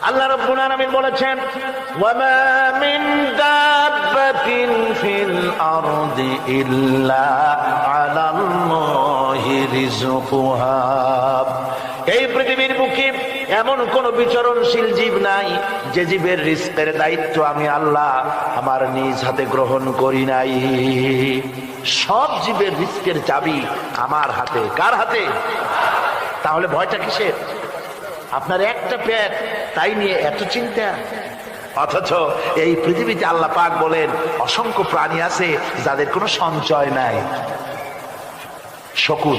আল্লাহ রাব্বুল আলামিন বলেছেন, ওয়ামা মিন দাব্বাতিন ফিল আরদি ইল্লা আলাল্লাহি রিজকুহা। এই পৃথিবীর বুকে এমন কোন বিচরণশীল জীব নাই যে জীবের রিজকের দায়িত্ব আমি আল্লাহ আমার নিজ হাতে গ্রহণ করি নাই। সব জীবের রিজকের চাবি আমার হাতে। কার হাতে? তাহলে ভয়টা কিসের? আপনার একটা পেট, তাই নিয়ে এত চিন্তা। অথচ এই পৃথিবীতে আল্লাহ পাক বলেন অসংখ্য প্রাণী আছে যাদের কোনো সঞ্চয় নাই। শকুন,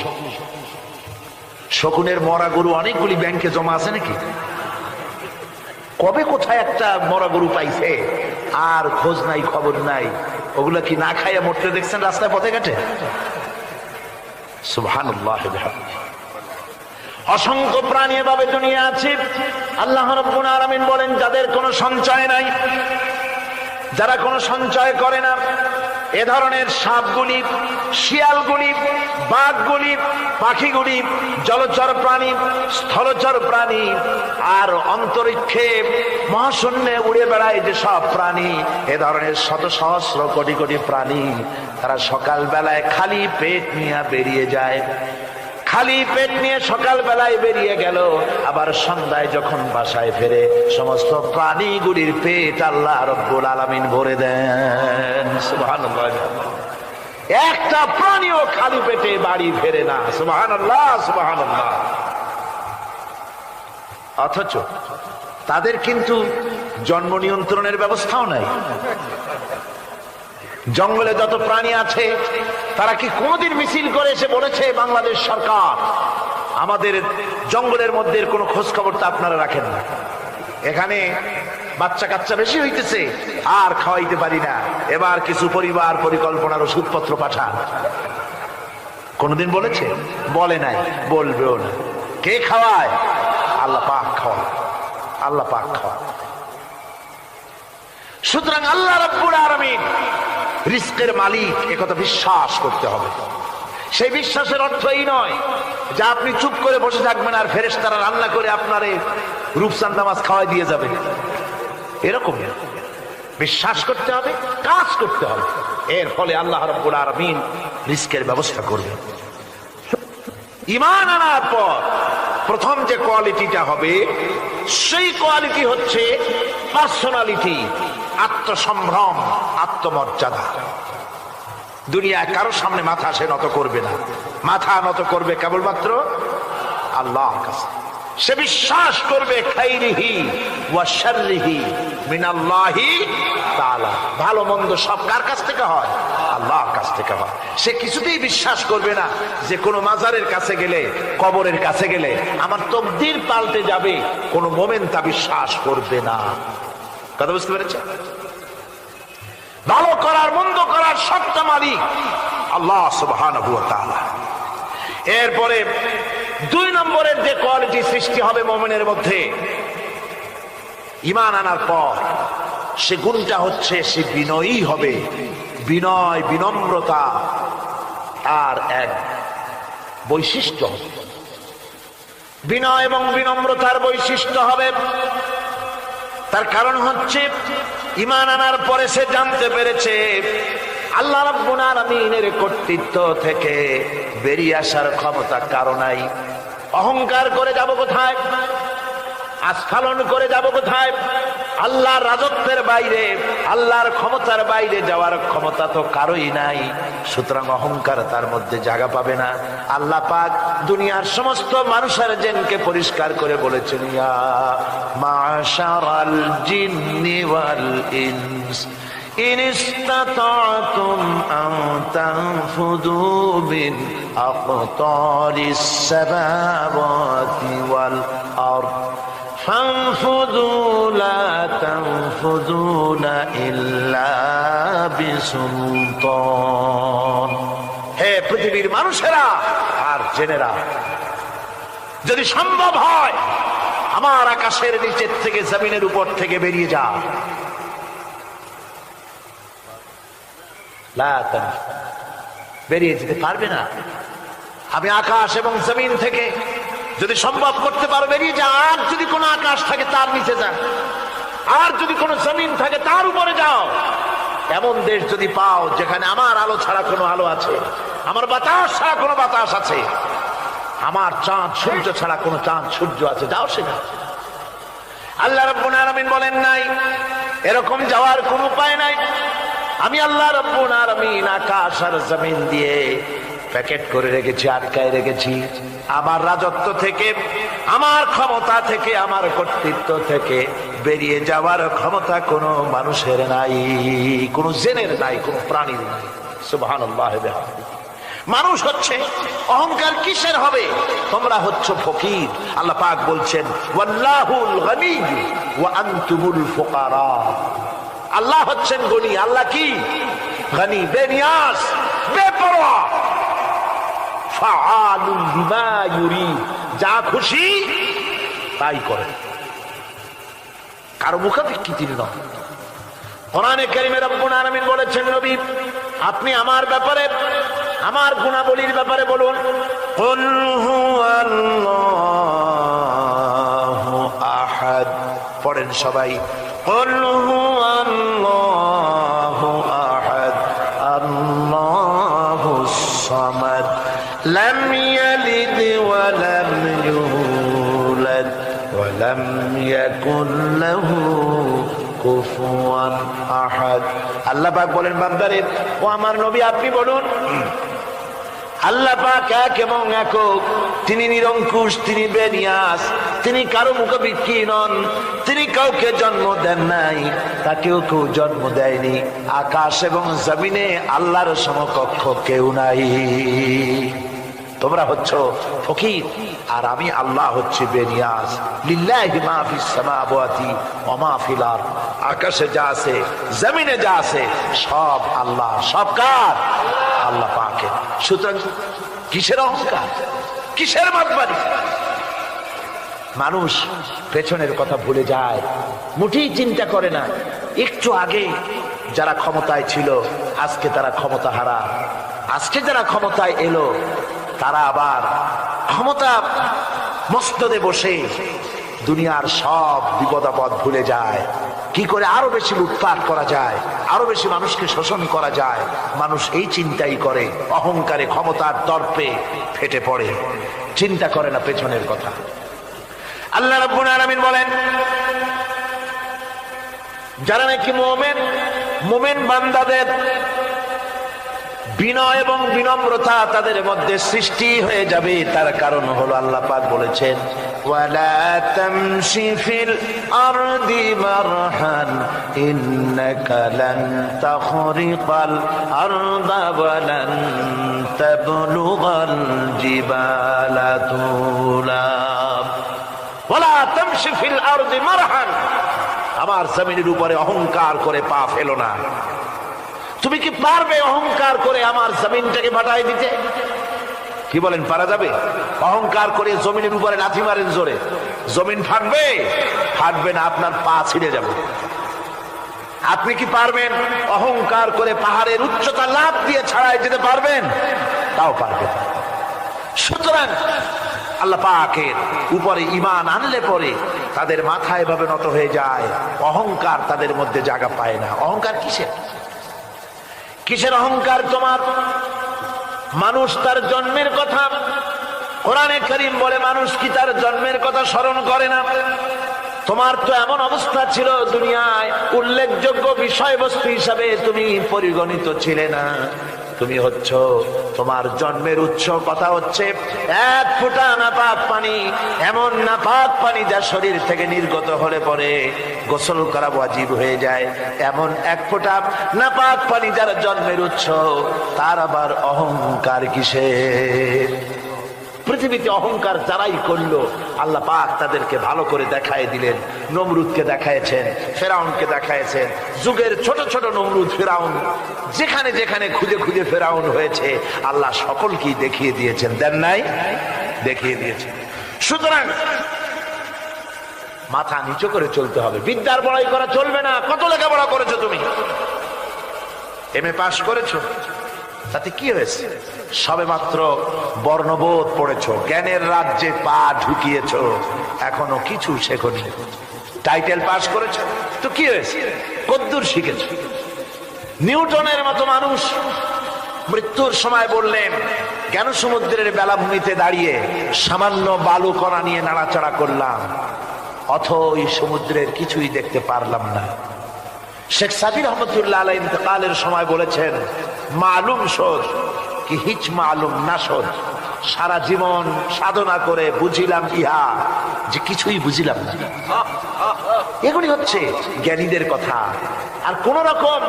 শকুনের মরা গরু অনেকগুলি ব্যাংকে জমা আছে নাকি? কবে কোথায় একটা মরা গরু পাইছে আর খোঁজ নাই, খবর নাই। ওগুলা কি না খাইয়া মরতে দেখছেন রাস্তায় পথে ঘাটে? সুবহানাল্লাহ। অসংখ্য প্রাণী এভাবে দুনিয়া আছে। আল্লাহ রাব্বুল আলামিন বলেন যাদের কোনো সঞ্চয় নাই, যারা কোনো সঞ্চয় করে না, এ ধরনের সাপগুলি, শিয়ালগুলি, বাঘগুলি, পাখিগুলি, জলচর প্রাণী, স্থলচর প্রাণী আর অন্তরিক্ষে মহাশূন্যে উড়ে বেড়ায় যে সব প্রাণী, এ ধরনের শত সহস্র কোটি কোটি প্রাণী, তারা সকাল বেলায় খালি পেট নিয়ে বেরিয়ে যায়। খালি পেট নিয়ে সকাল বেলায় বেরিয়ে গেল, আবার সন্ধ্যায় যখন বাসায় ফেরে সমস্ত প্রাণীগুলির পেট আল্লাহ রাব্বুল আলামিন ভরে দেন। সুবহানাল্লাহ। একটা প্রাণীও খালি পেটে বাড়ি ফেরে না। সুবহানাল্লাহ, সুবহানাল্লাহ। অথচ তাদের কিন্তু জন্ম নিয়ন্ত্রণের ব্যবস্থাও নাই। জঙ্গলে যত প্রাণী আছে তারা কি কোনদিন মিছিল করে এসে বলেছে বাংলাদেশ সরকার আমাদের জঙ্গলের মধ্যে কোনো খোঁজ খবর তো আপনারা রাখেন না, এখানে বাচ্চা কাচ্চা বেশি হইতেছে আর খাওয়াইতে পারি না, এবার কিছু পরিবার পরিকল্পনার ওষুধপত্র পাঠান? কোনদিন বলেছে? বলে নাই, বলবেও না। কে খাওয়ায়? আল্লাহ পাক খাওয়ায়। আল্লাহ পাক খাওয়ায়। সুতরাং আল্লাহ রাব্বুল আলামিন রিজকের মালিক, একথা বিশ্বাস করতে হবে। সেই বিশ্বাসের অর্থ এই নয় যে আপনি চুপ করে বসে থাকবেন আর ফেরেশতারা রান্না করে আপনারে রূপচাঁদা মাছ খাওয়াই দিয়ে যাবে, এরকম বিশ্বাস করতে হবে, কাজ করতে হবে। এর ফলে আল্লাহ রাব্বুল আলামিন রিজকের ব্যবস্থা করবেন। ঈমান আনার পর প্রথম যে কোয়ালিটিটা হবে সেই কোয়ালিটি হচ্ছে পার্সোনালিটি, আত্মসম্ভ্রম, আত্মমর্যাদা। দুনিয়ায় কারোর সামনে মাথা সে নত করবে না, মাথা নত করবে কেবলমাত্র আল্লাহর কাছে। সে বিশ্বাস করবে খাইরিহি ওয়া শাররিহি মিনাল্লাহি তাআলা, ভালো মন্দ সব কার কাছ থেকে হয়? আল্লাহর কাছ থেকে হয়। সে কিছুতেই বিশ্বাস করবে না যে কোনো মাজারের কাছে গেলে, কবরের কাছে গেলে আমার তকদির পাল্টে যাবে, কোনো মোমেন্ট তা বিশ্বাস করবে না। কথা বুঝতে পেরেছে? ভালো করার মন্দ করার সত্তা মালিক আল্লাহ সুবহানাহু ওয়া তাআলা। এরপরে দুই নম্বরের যে কোয়ালিটি সৃষ্টি হবে মুমিনের মধ্যে ঈমান আনার পর, সে গুণটা হচ্ছে সে বিনয়ী হবে। বিনয়, বিনম্রতা আর এক বৈশিষ্ট্য হবে। বিনয় এবং বিনম্রতার বৈশিষ্ট্য হবে। তার কারণ হচ্ছে ঈমান আনার পরে সে জানতে পেরেছে আল্লাহ রাব্বুল আলামিনের কর্তৃত্ব থেকে বেরিয়ে আসার ক্ষমতা কারো নাই। অহংকার করে যাব কোথায়? আস্ফালন করে যাব কোথায়? আল্লাহর রাজত্বের বাইরে, আল্লাহর ক্ষমতার বাইরে যাওয়ার ক্ষমতা তো কারোই নাই। সুতরাং অহংকার তার মধ্যে জায়গা পাবে না। আল্লাহ পাক দুনিয়ার সমস্ত মানুষের জিনকে পরিষ্কার করে বলেছেন, ইয়া মাশারাল জিন্নি ওয়াল ইনস ইন ইসতাতা'তুম আন তানফুযু মিন আকতারিস সামাওয়াতি ওয়াল আরদ ফানফুযু লা তানফুযুনা ইল্লা বিসুলতান। হে পৃথিবীর মানুষেরা আর জেনেরা, যদি সম্ভব হয় আমার আকাশের নিচের থেকে, জমিনের উপর থেকে বেরিয়ে যা। বেরিয়ে যেতে পারবে না। আমি আকাশ এবং জমিন থেকে যদি সম্ভব করতে পারো বেরিয়ে যা। আর যদি কোনো আকাশ থাকে তার নিচে যা, আর যদি কোনো জমিন থাকে তার উপরে যাও। এমন দেশ যদি পাও যেখানে আমার আলো ছাড়া কোনো আলো আছে, আমার বাতাস ছাড়া কোনো বাতাস আছে, আমার চাঁদ সূর্য ছাড়া কোনো চাঁদ সূর্য আছে, যাও সেখানে। আল্লাহ রাব্বুল আলামিন বলেন নাই এরকম যাওয়ার কোনো উপায় নাই। আমি আল্লাহ রাব্বুল আলামিন আকাশ আর জমিন দিয়ে প্যাকেট করে রেখেছি, আটকায় রেখেছি। আমার রাজত্ব থেকে, আমার ক্ষমতা থেকে, আমার কর্তৃত্ব থেকে বেরিয়ে যাওয়ার ক্ষমতা কোনো মানুষের নাই, কোনো জেনের নাই, কোনো প্রাণীর নাই। সুবহানাল্লাহ। মানুষ হচ্ছে অহংকার কিসের হবে? তোমরা হচ্ছ ফকির। আল্লাহ পাক বলছেন ওয়াল্লাহুল গনিয়্যু ওয়া আনতুমুল ফুকারা। আল্লাহ হচ্ছেন গনি। আল্লাহ কি? গনি, বেনিয়াস, বেপরোয়া। ফাআলুন বিমা ইউরিদ, যা খুশি তাই করে, কারো মুখাপেক্ষী তিনি নন। কোরআনে কারীমে রব্বুল আলামিন বলেছেন নবী আপনি আমার ব্যাপারে, আমার গুণাবলীর ব্যাপারে বলুন। কুল হুয়াল্লাহু আহাদ, পড়েন সবাই। কুল হুয়াল্লাহু আহাদ আল্লাহুস সামাদ লাম ইয়ালিদ ওয়া লাম ইউলাদ ওয়া লাম ইয়াকুল লাহু কুফুয়ান আহাদ। আল্লাহ পাক বলেন বান্দারে, ও আমার নবী আপনি বলুন আল্লাহ পাক এক এবং একক, তিনি নিরঙ্কুশ, তিনি বেনিয়াস, তিনি কারো মুখাপেক্ষী নন, তিনি কাউকে জন্ম দেন নাই, তাকেও কেউ জন্ম দেয়নি। আকাশ এবং জমিনে আল্লাহর সমকক্ষ কেউ নাই। তোমরা হচ্ছ ফকির আর আমি আল্লাহ হচ্ছে বেনিয়াস। লিল্লাহি মা ফিস সামাওয়াতি ওয়া মা ফিল আরদ, আকাশে যা আছে জমিনে যা আছে সব আল্লাহ। সব কার? আল্লাহ পাকের। সুতরাং কিসের অহংকার, কিসের মাতবাড়ি? মানুষ পেছনের কথা ভুলে যায়, মুঠেই চিন্তা করে না। একটু আগে যারা ক্ষমতায় ছিল আজকে তারা ক্ষমতা হারা, আজকে যারা ক্ষমতায় এলো তারা আবার ক্ষমতা মস্তদে বসে দুনিয়ার সব বিপদাপদ ভুলে যায়। কি করে আরো বেশি লুটপাট করা যায়, আরো বেশি মানুষকে শোষণ করা যায়, মানুষ এই চিন্তাই করে। অহংকারে, ক্ষমতার দর্পে ফেটে পড়ে, চিন্তা করে না পেছনের কথা। আল্লাহ রাব্বুল আলামিন বলেন যারা নাকি মুমিন বান্দাদের বিনয় এবং বিনম্রতা তাদের মধ্যে সৃষ্টি হয়ে যাবে, তার কারণ হলো আল্লাহ পাক বলেছেন ওয়ালা তামশি ফিল আরদি মারহান ইন্নাকা লান তাখরিকাল আরদা ওয়া লান তাবলুগাল জিবালা তুলা। ওয়ালা তামশি ফিল আরদি মারহান, আমার জমিনের উপরে অহংকার করে পা ফেলো না। তুমি কি পারবে অহংকার করে আমার জমিনটাকে ফাটাই দিতে? কি বলেন, পারা যাবে? অহংকার করে জমিনের উপরে লাথি মারেন জোরে, জমিন ফাটবে? ফাটবে না, আপনার পা ছিঁড়ে যাবে। আপনি কি পারবেন অহংকার করে পাহাড়ের উচ্চতা লাফ দিয়ে ছাড়াই যেতে পারবেন? তাও পারবেন। সুতরাং আল্লাহ পাকের উপরে ঈমান আনলে পরে তাদের মাথা এভাবে নত হয়ে যায়, অহংকার তাদের মধ্যে জায়গা পায় না। অহংকার কিসের? কিসের অহংকার তোমার? মানুষ তার জন্মের কথা, কোরআনে কারীম বলে মানুষ কি তার জন্মের কথা স্মরণ করে না? তোমার তো এমন অবস্থা ছিল দুনিয়ায় উল্লেখযোগ্য বিষয়বস্তু হিসাবে তুমি পরিগণিত ছিলে না। তুমি হচ্ছ, তোমার জন্মের উৎস কথা হচ্ছে এক ফোঁটা নাপাক পানি, এমন নাপাক পানি যা শরীর থেকে নির্গত হলে পরে গোসল করা ওয়াজিব হয়ে যায়। এমন এক ফোঁটা নাপাক পানি যার জন্মের উৎস, তার আবার অহংকার কিসের? পৃথিবীতে অহংকার যারাই করলো আল্লাহ পাক তাদেরকে ভালো করে দেখায় দিলেন। নমরুদকে দেখায়ছেন, ফেরাউনকে দেখায়ছেন, যুগের ছোট ছোট নমরুদ ফেরাউন যেখানে যেখানে খুঁজে খুঁজে ফেরাউন হয়েছে আল্লাহ সকলকেই দেখিয়ে দিয়েছেন। দেন নাই? দেখিয়ে দিয়েছেন। সুতরাং মাথা নিচু করে চলতে হবে, বিদ্যার বড়াই করা চলবে না। কত লেখাপড়া করেছো তুমি? এমএ পাস করেছো, তাতে কি হয়েছে? সবে মাত্র বর্ণবোধ পড়েছো, জ্ঞানের রাজ্যে পা ঢুকিয়েছো, এখনো কিছু শেখনি। টাইটেল পাস করেছো তো কি হয়েছে? কদ্দুর শিখেছো? নিউটনের মতো মানুষ মৃত্যুর সময় বললেন, কেন সমুদ্রের বেলাভূমিতে দাঁড়িয়ে সামান্য বালু কণা নিয়ে নাড়াচাড়া করলাম, অথই সমুদ্রের কিছুই দেখতে পারলাম না। শেখ সাদি রহমতুল্লাহ আলাইহি ইন্তেকালের সময় বলেছেন, মালুম শোধ কি হিচ মালুম না শোধ, সারা জীবন সাধনা করে বুঝিলাম ইহা যে কিছুই বুঝিলাম না। এগুলি হচ্ছে জ্ঞানীদের কথা। আর কোন রকম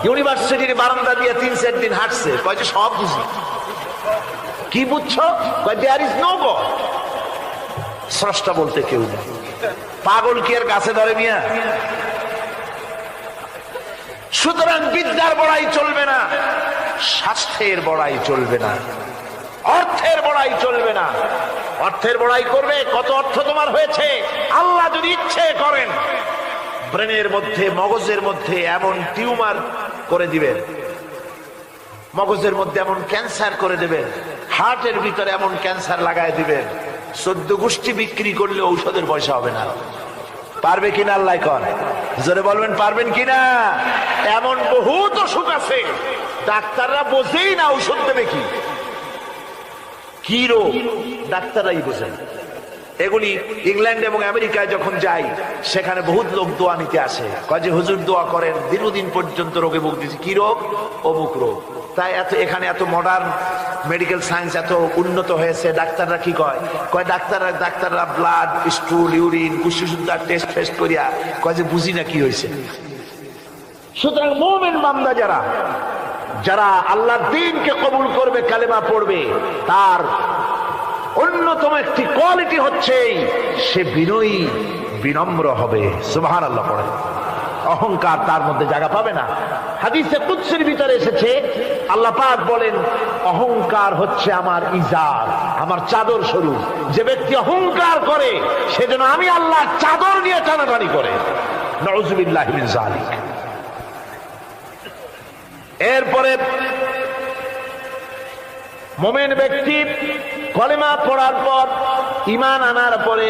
ইউনিভার্সিটির বারান্দা দিয়ে 3-4 দিন হাঁটছে, কয় যে সব বুঝি। কি বুঝছো? কয় দেয়ার ইজ নো গড, স্রষ্টা বলতে কেউ নেই। পাগল কি আর গাছে ধরে মিয়া? সুতরাং বিদ্যার বড়াই চলবে না, স্বাস্থ্যের বড়াই চলবে না, অর্থের বড়াই চলবে না। অর্থের বড়াই করবে, কত অর্থ তোমার হয়েছে, আল্লাহ যদি ইচ্ছে করেন ব্রেনের মধ্যে, মগজের মধ্যে এমন টিউমার করে দিবেন, মগজের মধ্যে এমন ক্যান্সার করে দেবেন, হার্টের ভিতরে এমন ক্যান্সার লাগায় দিবেন, 14 গোষ্ঠী বিক্রি করলে ঔষধের পয়সা হবে না। পারবে কিনা আল্লাহ কর, জোরে বলবেন পারবেন কিনা? এমন বহুত অসুখ আছে ডাক্তাররা বোঝেই না ঔষধ দেবে কি, কি রোগ ডাক্তাররাই বোঝেন। এগুলি ইংল্যান্ড এবং আমেরিকায় যখন যাই, সেখানে বহুত লোক দোয়া নিতে আসে, কয় যে হুজুর দোয়া করেন, দীর্ঘদিন পর্যন্ত রোগে ভুগতেছি। কি রোগ? অমুক রোগ। তাই এখানে এত মডার্ন মেডিকেল সায়েন্স এত উন্নত হয়েছে, ডাক্তাররা কি কয়? কয় ডাক্তাররা ব্লাড, স্টুল, ইউরিন, কুষ্ঠশুদ্ধা টেস্ট ফেস্ট করিয়া কয় যে বুঝি না কি হয়েছে। সুতরাং মুমিন বান্দা যারা আল্লাহর দ্বীনকে কবুল করবে, কালেমা পড়বে, তার অন্যতম একটি কোয়ালিটি হচ্ছে সে বিনয়ী, বিনম্র হবে। সুবহানাল্লাহ পড়ে। অহংকার তার মধ্যে জায়গা পাবে না। হাদিসে কুদসির ভিতরে এসেছে, আল্লাহ পাক বলেন, অহংকার হচ্ছে আমার ইজার, আমার চাদর স্বরূপ। যে ব্যক্তি অহংকার করে সেজন্য আমি আল্লাহ চাদর নিয়ে টানাটানি করে। নাউযুবিল্লাহি মিন যালিক। এরপরে মুমিন ব্যক্তি কলেমা পড়ার পর, ঈমান আনার পরে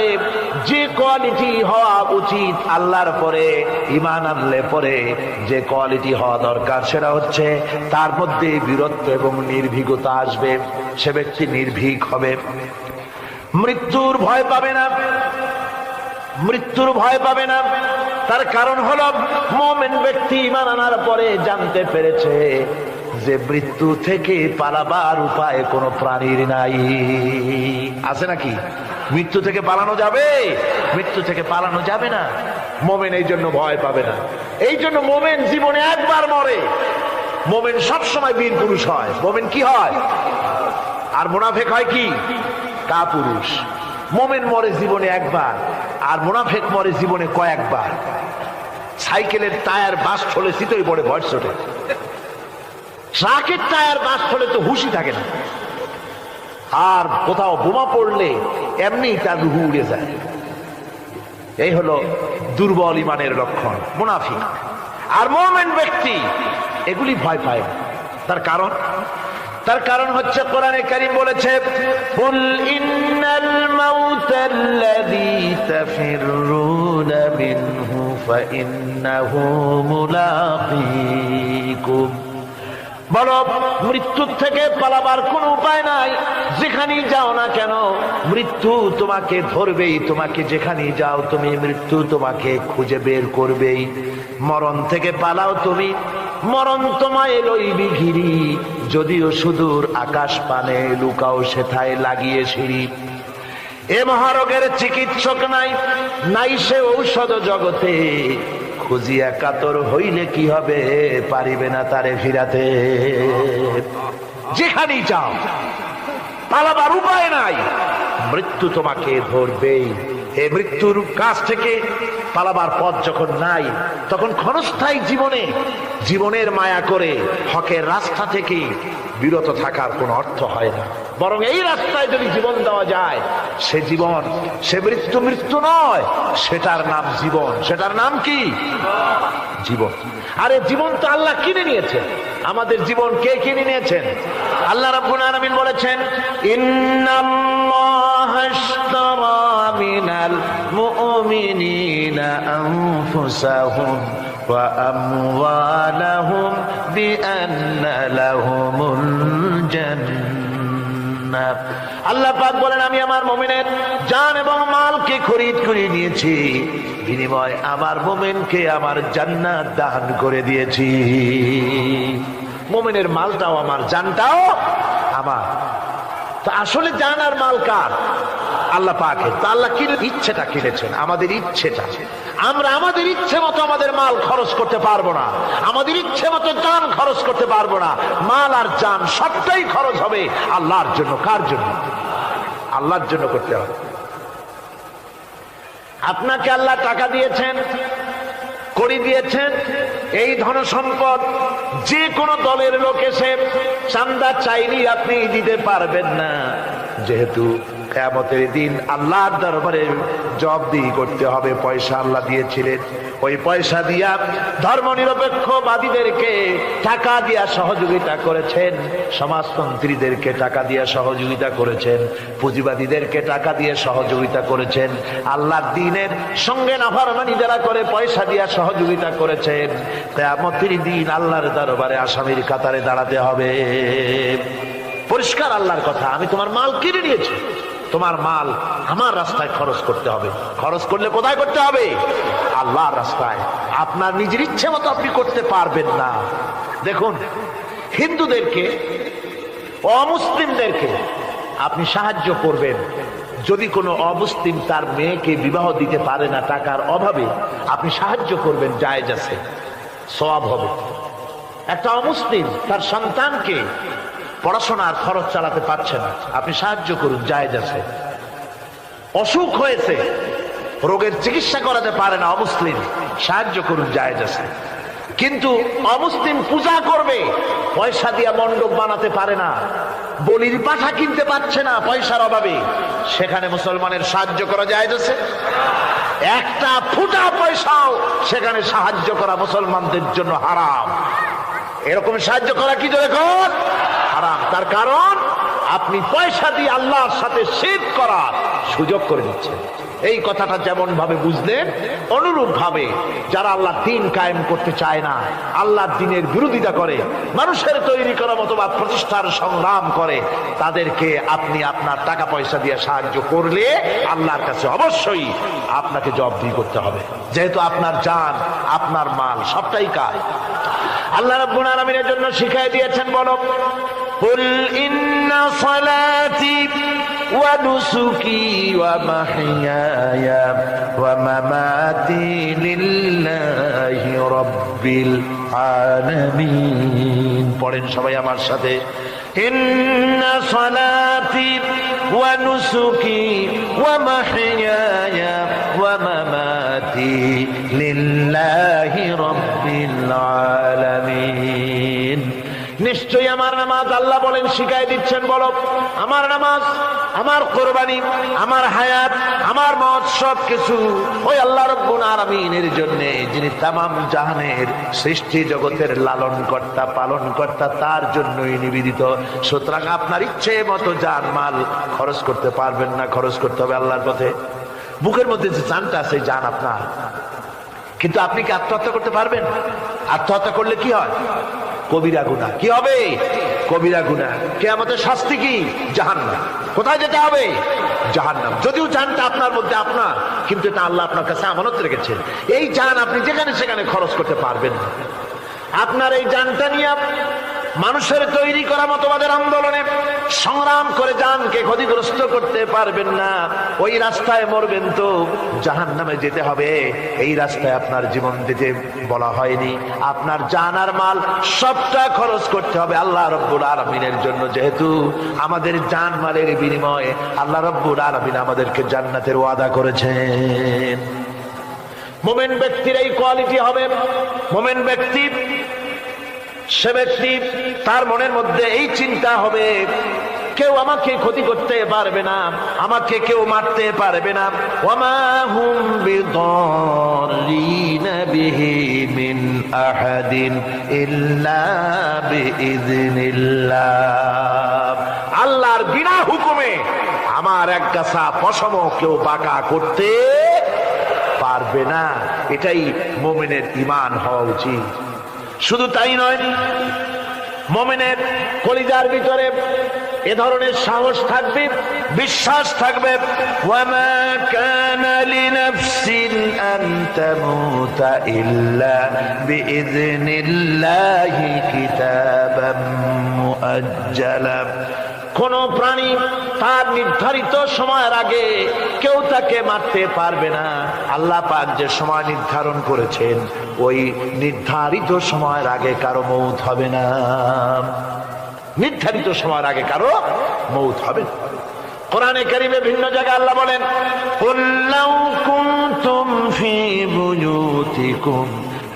যে কোয়ালিটি হওয়া উচিত, আল্লাহর পরে ঈমান আনলে পরে যে কোয়ালিটি হওয়া দরকার, সেটা হচ্ছে তার মধ্যে বীরত্ব এবং নির্ভীকতা আসবে। সে ব্যক্তি নির্ভীক হবে, মৃত্যুর ভয় পাবে না, মৃত্যুর ভয় পাবে না। তার কারণ হলো মুমিন ব্যক্তি ঈমান আনার পরে জানতে পেরেছে যে মৃত্যু থেকে পালাবার উপায় কোনো প্রাণীর নাই। আছে নাকি? মৃত্যু থেকে পালানো যাবে? মৃত্যু থেকে পালানো যাবে না। মুমিন এই জন্য ভয় পাবে না। এই জন্য মুমিন জীবনে একবার মরে, মুমিন সবসময় বীর পুরুষ হয়। মুমিন কি হয়? আর মুনাফিক হয় কি? কাপুরুষ। মুমিন মরে জীবনে একবার, আর মুনাফিক মরে জীবনে কয়েকবার। সাইকেলের টায়ার বাস্ট হলে শীতই পড়ে ভয় ছোটে, ট্রাকের টায়ার বাস্ট হলে তো হুঁশই থাকে না, আর কোথাও বোমা পড়লে এমনি তার রুহু উড়ে যায়। এই হলো দুর্বল ঈমানের লক্ষণ, মুনাফিক। আর মুমিন ব্যক্তি এগুলি ভয় পায় না। তার কারণ হচ্ছে কোরআনে কারীম বলেছে, কুল ইন্নাল মাউতাল্লাযী তাফিররুনা মিনহু ফাইন্নাহু মুলাকীকুম। বলো, মৃত্যুর থেকে পালাবার কোন উপায় নাই। যেখানেই যাও না কেন মৃত্যু তোমাকে ধরবেই। তোমাকে যেখানেই যাও তুমি, মৃত্যু তোমাকে খুঁজে বের করবেই। মরণ থেকে পালাও তুমি, মরণ তোমায় লইবি ঘিরি। যদিও সুদূর আকাশ পানে, লুকাও সেথায় লাগিয়ে সিঁড়ি। এ মহারোগের চিকিৎসক নাই, নাই সে ঔষধ জগতে। খুঁজিয়া কাতর হইলে কি হবে, পারিবে না তারে ফিরাতে। যেখানেই যাও পালাবার উপায় নাই, মৃত্যু তোমাকে ধরবেই। এই মৃত্যুর কাছ থেকে পালাবার পথ যখন নাই, তখন ক্ষণস্থায়ী জীবনের মায়া করে হকের রাস্তা থেকে বিরত থাকার কোনো অর্থ হয় না। বরং এই রাস্তায় যদি জীবন দেওয়া যায়, সে মৃত্যু নয়, সেটার নাম জীবন। সেটার নাম কি? জীবন। আরে জীবন তো আল্লাহ কিনে নিয়েছেন, আমাদের জীবন কে কিনে নিয়েছেন? আল্লাহ রাব্বুল আলামিন বলেছেন, ইন্নাল্লাহা আশতারা মিনাল মুমিনিনা আনফুসাহুম ওয়া আমওয়ালাহুম বিআন্না লাহুমুল জান্নাহ। আল্লাহ পাক বলেন, আমি আমার মুমিনের জান এবং মালকে খরিদ করে নিয়েছি, বিনিময় আমার মুমিনকে আমার জান্নাত দান করে দিয়েছি। মুমিনের মালটাও আমার, জানটাও আমার। তো আসলে জান আর মাল কার? আল্লাহ পাকের। তো আল্লাহ কিনে, ইচ্ছেটা কিনেছেন, আমাদের ইচ্ছেটা। আমরা আমাদের ইচ্ছে মতো আমাদের মাল খরচ করতে পারবো না, আমাদের ইচ্ছে মতো জান খরচ করতে পারবো না। মাল আর জান সবটাই খরচ হবে আল্লাহর জন্য। কার জন্য? আল্লাহর জন্য করতে হবে। আপনাকে আল্লাহ টাকা দিয়েছেন, কড়ি দিয়েছেন, এই ধন সম্পদ যে কোনো দলের লোক এসে চান্দা চাইলেই আপনি দিতে পারবেন না, যেহেতু কিয়ামতের দিন আল্লাহর দরবারে জবাবদিহি করতে হবে। পয়সা আল্লাহ দিয়েছিলেন, ওই পয়সা দিয়া ধর্মনিরপেক্ষবাদীদেরকে টাকা দিয়া সহযোগিতা করেছেন, সমাজতন্ত্রীদেরকে টাকা দিয়া সহযোগিতা করেছেন, পুঁজিবাদীদেরকে টাকা দিয়ে সহযোগিতা করেছেন, আল্লাহর দ্বীনের সঙ্গে নাফরমানি যারা করে পয়সা দিয়া সহযোগিতা করেছেন। কিয়ামতের দিন আল্লাহর দরবারে আসামির কাতারে দাঁড়াতে হবে। পরিষ্কার আল্লাহর কথা, আমি তোমার মাল কিনে নিয়েছি, তোমার মাল আমার রাস্তায় খরচ করতে হবে। খরচ করলে কোথায় করতে হবে? আল্লাহর রাস্তায়। আপনার নিজের ইচ্ছে মতো আপনি করতে পারবেন না। দেখুন, হিন্দুদেরকে, অমুসলিমদেরকে আপনি সাহায্য করবেন, যদি কোনো অমুসলিম তার মেয়েকে বিবাহ দিতে পারে না টাকার অভাবে, আপনি সাহায্য করবেন, জায়েজ আছে, সওয়াব হবে। একটা অমুসলিম তার সন্তানকে পড়াশোনার খরচ চালাতে পারছে না, আপনি সাহায্য করুন, জায়েজ আছে। অসুখ হয়েছে, রোগের চিকিৎসা করাতে পারে না অমুসলিম, সাহায্য করুন, জায়েজ আছে। কিন্তু অমুসলিম পূজা করবে, পয়সা দিয়ে মণ্ডপ বানাতে পারে না, বলির পাঠা কিনতে পারছে না পয়সার অভাবে, সেখানে মুসলমানের সাহায্য করা জায়েজ আছে? একটা ফুটা পয়সাও সেখানে সাহায্য করা মুসলমানদের জন্য হারাম। এরকম সাহায্য করা কি জোরে কর? হারাম। তার কারণ আপনি পয়সা দিয়ে আল্লাহর সাথে শিরক করার সুযোগ করে দিচ্ছেন। এই কথাটা যেমন ভাবে বুঝলেন, অনুরূপ ভাবে যারা আল্লাহর দ্বীন কায়েম করতে চায় না, আল্লাহর দ্বীনের বিরোধিতা করে, মানুষের তৈরি করা মতবাদ প্রতিষ্ঠার সংগ্রাম করে, তাদেরকে আপনি আপনার টাকা পয়সা দিয়ে সাহায্য করলে আল্লাহর কাছে অবশ্যই আপনাকে জবাবদিহি করতে হবে, যেহেতু আপনার জান, আপনার মাল সবটাই কার। আল্লাহ রাব্বুল আলামিনের জন্য শিখাই দিয়েছেন, বলো, কুল ইন্না সালাতি ওয়া নুসুকি ওয়া মাহইয়ায়া ওয়া মামাতি লিল্লাহি রাব্বিল আলামিন। পড়েন সবাই আমার সাথে, ইন্না সালাতি ওয়া নুসুকি ওয়া মাহইয়ায়া ওয়া মামাতি লিল্লাহি রাব্বিল আলামিন। নিশ্চয়ই আমার নামাজ, আল্লাহ বলেন, শিখাই দিচ্ছেন, বলো, আমার নামাজ, আমার কোরবানি, আমার হায়াত, আমার মত সব কিছু ওই আল্লাহ রাব্বুল আলামিনের জন্য, যিনি তামাম জাহানের সৃষ্টি জগতের লালন কর্তা, পালন কর্তা, তার জন্যই নিবেদিত। সুতরাং আপনার ইচ্ছে মতো জান মাল খরচ করতে পারবেন না, খরচ করতে হবে আল্লাহর পথে। বুকের মধ্যে যে জানটা আছে, জান আপনার, কিন্তু আপনি কি আত্মহত্যা করতে পারবেন? আত্মহত্যা করলে কি হয়? কবিরা গুনাহ। কি হবে? কবিরা গুনাহ। কিয়ামতের শাস্তি কি? জাহান্নাম। কোথায় যেতে হবে? জাহান্নাম। যদিও জানটা আপনার মধ্যে আপনার, কিন্তু এটা আল্লাহ আপনার কাছে আমানত রেখেছেন। এই জান আপনি যেখানে সেখানে খরচ করতে পারবেন না। আপনার এই জানটা নিয়ে মানুষের তৈরি করা মতবাদের আন্দোলনে সংগ্রাম করে জানকে ক্ষতিগ্রস্ত করতে পারবেন না। ওই রাস্তায় মরবেন তো জাহান্নামে যেতে হবে। এই রাস্তায় আপনার জীবন দিতে বলা হয়নি। আপনার জান আর মাল সবটা খরচ করতে হবে আল্লাহ রাব্বুল আলামিনের জন্য, যেহেতু আমাদের জান মালের বিনিময়ে আল্লাহ রাব্বুল আলামিন আমাদেরকে জান্নাতের ওয়াদা করেছেন। মুমিন ব্যক্তির এই কোয়ালিটি হবে, মুমিন ব্যক্তি, সে ব্যক্তি, তার মনের মধ্যে এই চিন্তা হবে, কেউ আমাকে ক্ষতি করতে পারবে না, আমাকে কেউ মারতে পারবে না। ওয়ামা হুম বিদাররিনা বিহি মিন আহাদিন ইল্লা বিইذনিল্লাহ। আল্লাহর বিনা হুকুমে আমার এক গাছা পশম কেউ বাঁকা করতে পারবে না। এটাই মুমিনের ঈমান হওয়া উচিত। শুধু তাই নয়, মুমিনের কলিজার ভিতরে এ ধরনের সাহস থাকবে, বিশ্বাস থাকবে। ওয়ামা কানা লিনাফসিন আন তামুতা ইল্লা বিইذনিল্লাহি কিতাবাম মুআজ্জালা। কোন প্রাণী তার নির্ধারিত সময়ের আগে কেউ তাকে মারতে পারবে না। আল্লাহ পাক যে সময় নির্ধারণ করেছেন ওই নির্ধারিত সময়ের আগে কারো মৌত হবে না। নির্ধারিত সময়ের আগে কারো মৌত হবে না। কোরআনে কারীমে ভিন্ন জায়গায় আল্লাহ বলেন, কুল লাউ কুনতুম ফি বুয়ুতিকুম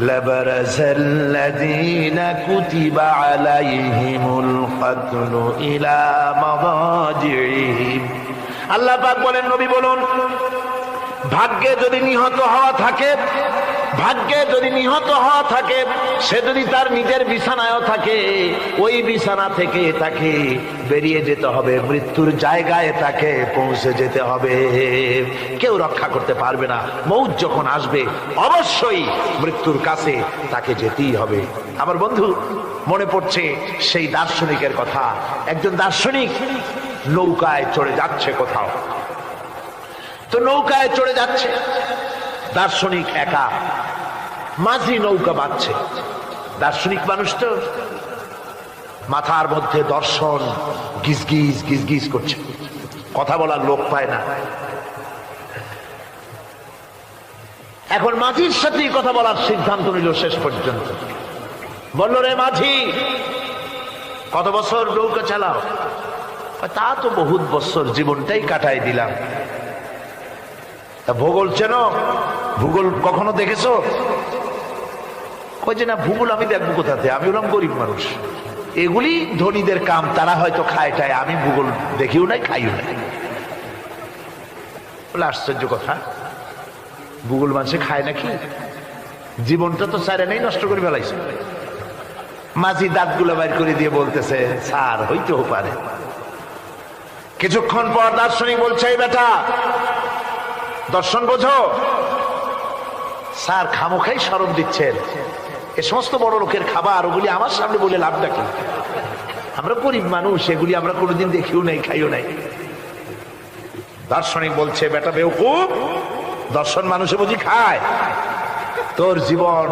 লাবারাযাল্লাযীনা কুতিবা আলাইহিমুল কাতলু ইলা মাদাজিহিম। আল্লাহ পাক বলেন, নবী বলুন, ভাগ্যে যদি নিহত হওয়া থাকে, ভাগ্যে যদি নিহত হওয়া থাকে, সে যদি তার নিজের বিছানায়ও থাকে, ওই বিছানা থেকে তাকে বেরিয়ে যেতে হবে, মৃত্যুর জায়গায় তাকে পৌঁছে যেতে হবে। কেউ রক্ষা করতে পারবে না। মৌত যখন আসবে অবশ্যই মৃত্যুর কাছে তাকে যেতেই হবে। আমার বন্ধু, মনে পড়ছে সেই দার্শনিকের কথা। একজন দার্শনিক নৌকায় চড়ে যাচ্ছে কোথাও, তো নৌকায় চড়ে যাচ্ছে, দার্শনিক একা, মাঝি নৌকা বাঁধছে। দার্শনিক মানুষ তো, মাথার মধ্যে দর্শন গিজগিজ গিজগিজ করছে, কথা বলার লোক পায় না। এখন মাঝির সাথেই কথা বলার সিদ্ধান্ত নিল। শেষ পর্যন্ত বলল, রে মাঝি, কত বছর নৌকা চালাও? তা তো বহুত বছর, জীবনটাই কাটাই দিলাম। তা ভূগোল চেনো? ভূগোল কখনো দেখেছো? কই যে না, ভূগোল আমি দেখবো কোথাতে, আমি হলাম গরিব মানুষ, এগুলি ধনীদের কাম, তারা হয়তো খায় টায়, আমি ভূগোল দেখিও নাই খাইও নাই। বলে আশ্চর্য কথা, ভূগোল মানুষে খায় নাকি? জীবনটা তো চাইরে নেই, নষ্ট করে ফেলাইছে। মাঝি দাঁতগুলো বাইর করে দিয়ে বলতেছে, স্যার হইতেও পারে। কিছুক্ষণ পর দার্শনিক বলছে, এই বেটা, দর্শন বোঝো? স্যার খামোখাই শরম দিচ্ছেন, এ সমস্ত বড় লোকের খাবার, ওগুলি আমার সামনে বলে লাভটা কি? আমরা গরিব মানুষ, এগুলি আমরা কোনোদিন দেখিও নাই, খাইও নাই। দার্শনিক বলছে, বেটা বেওকুফ, দর্শন মানুষে বুঝি খায়? তোর জীবন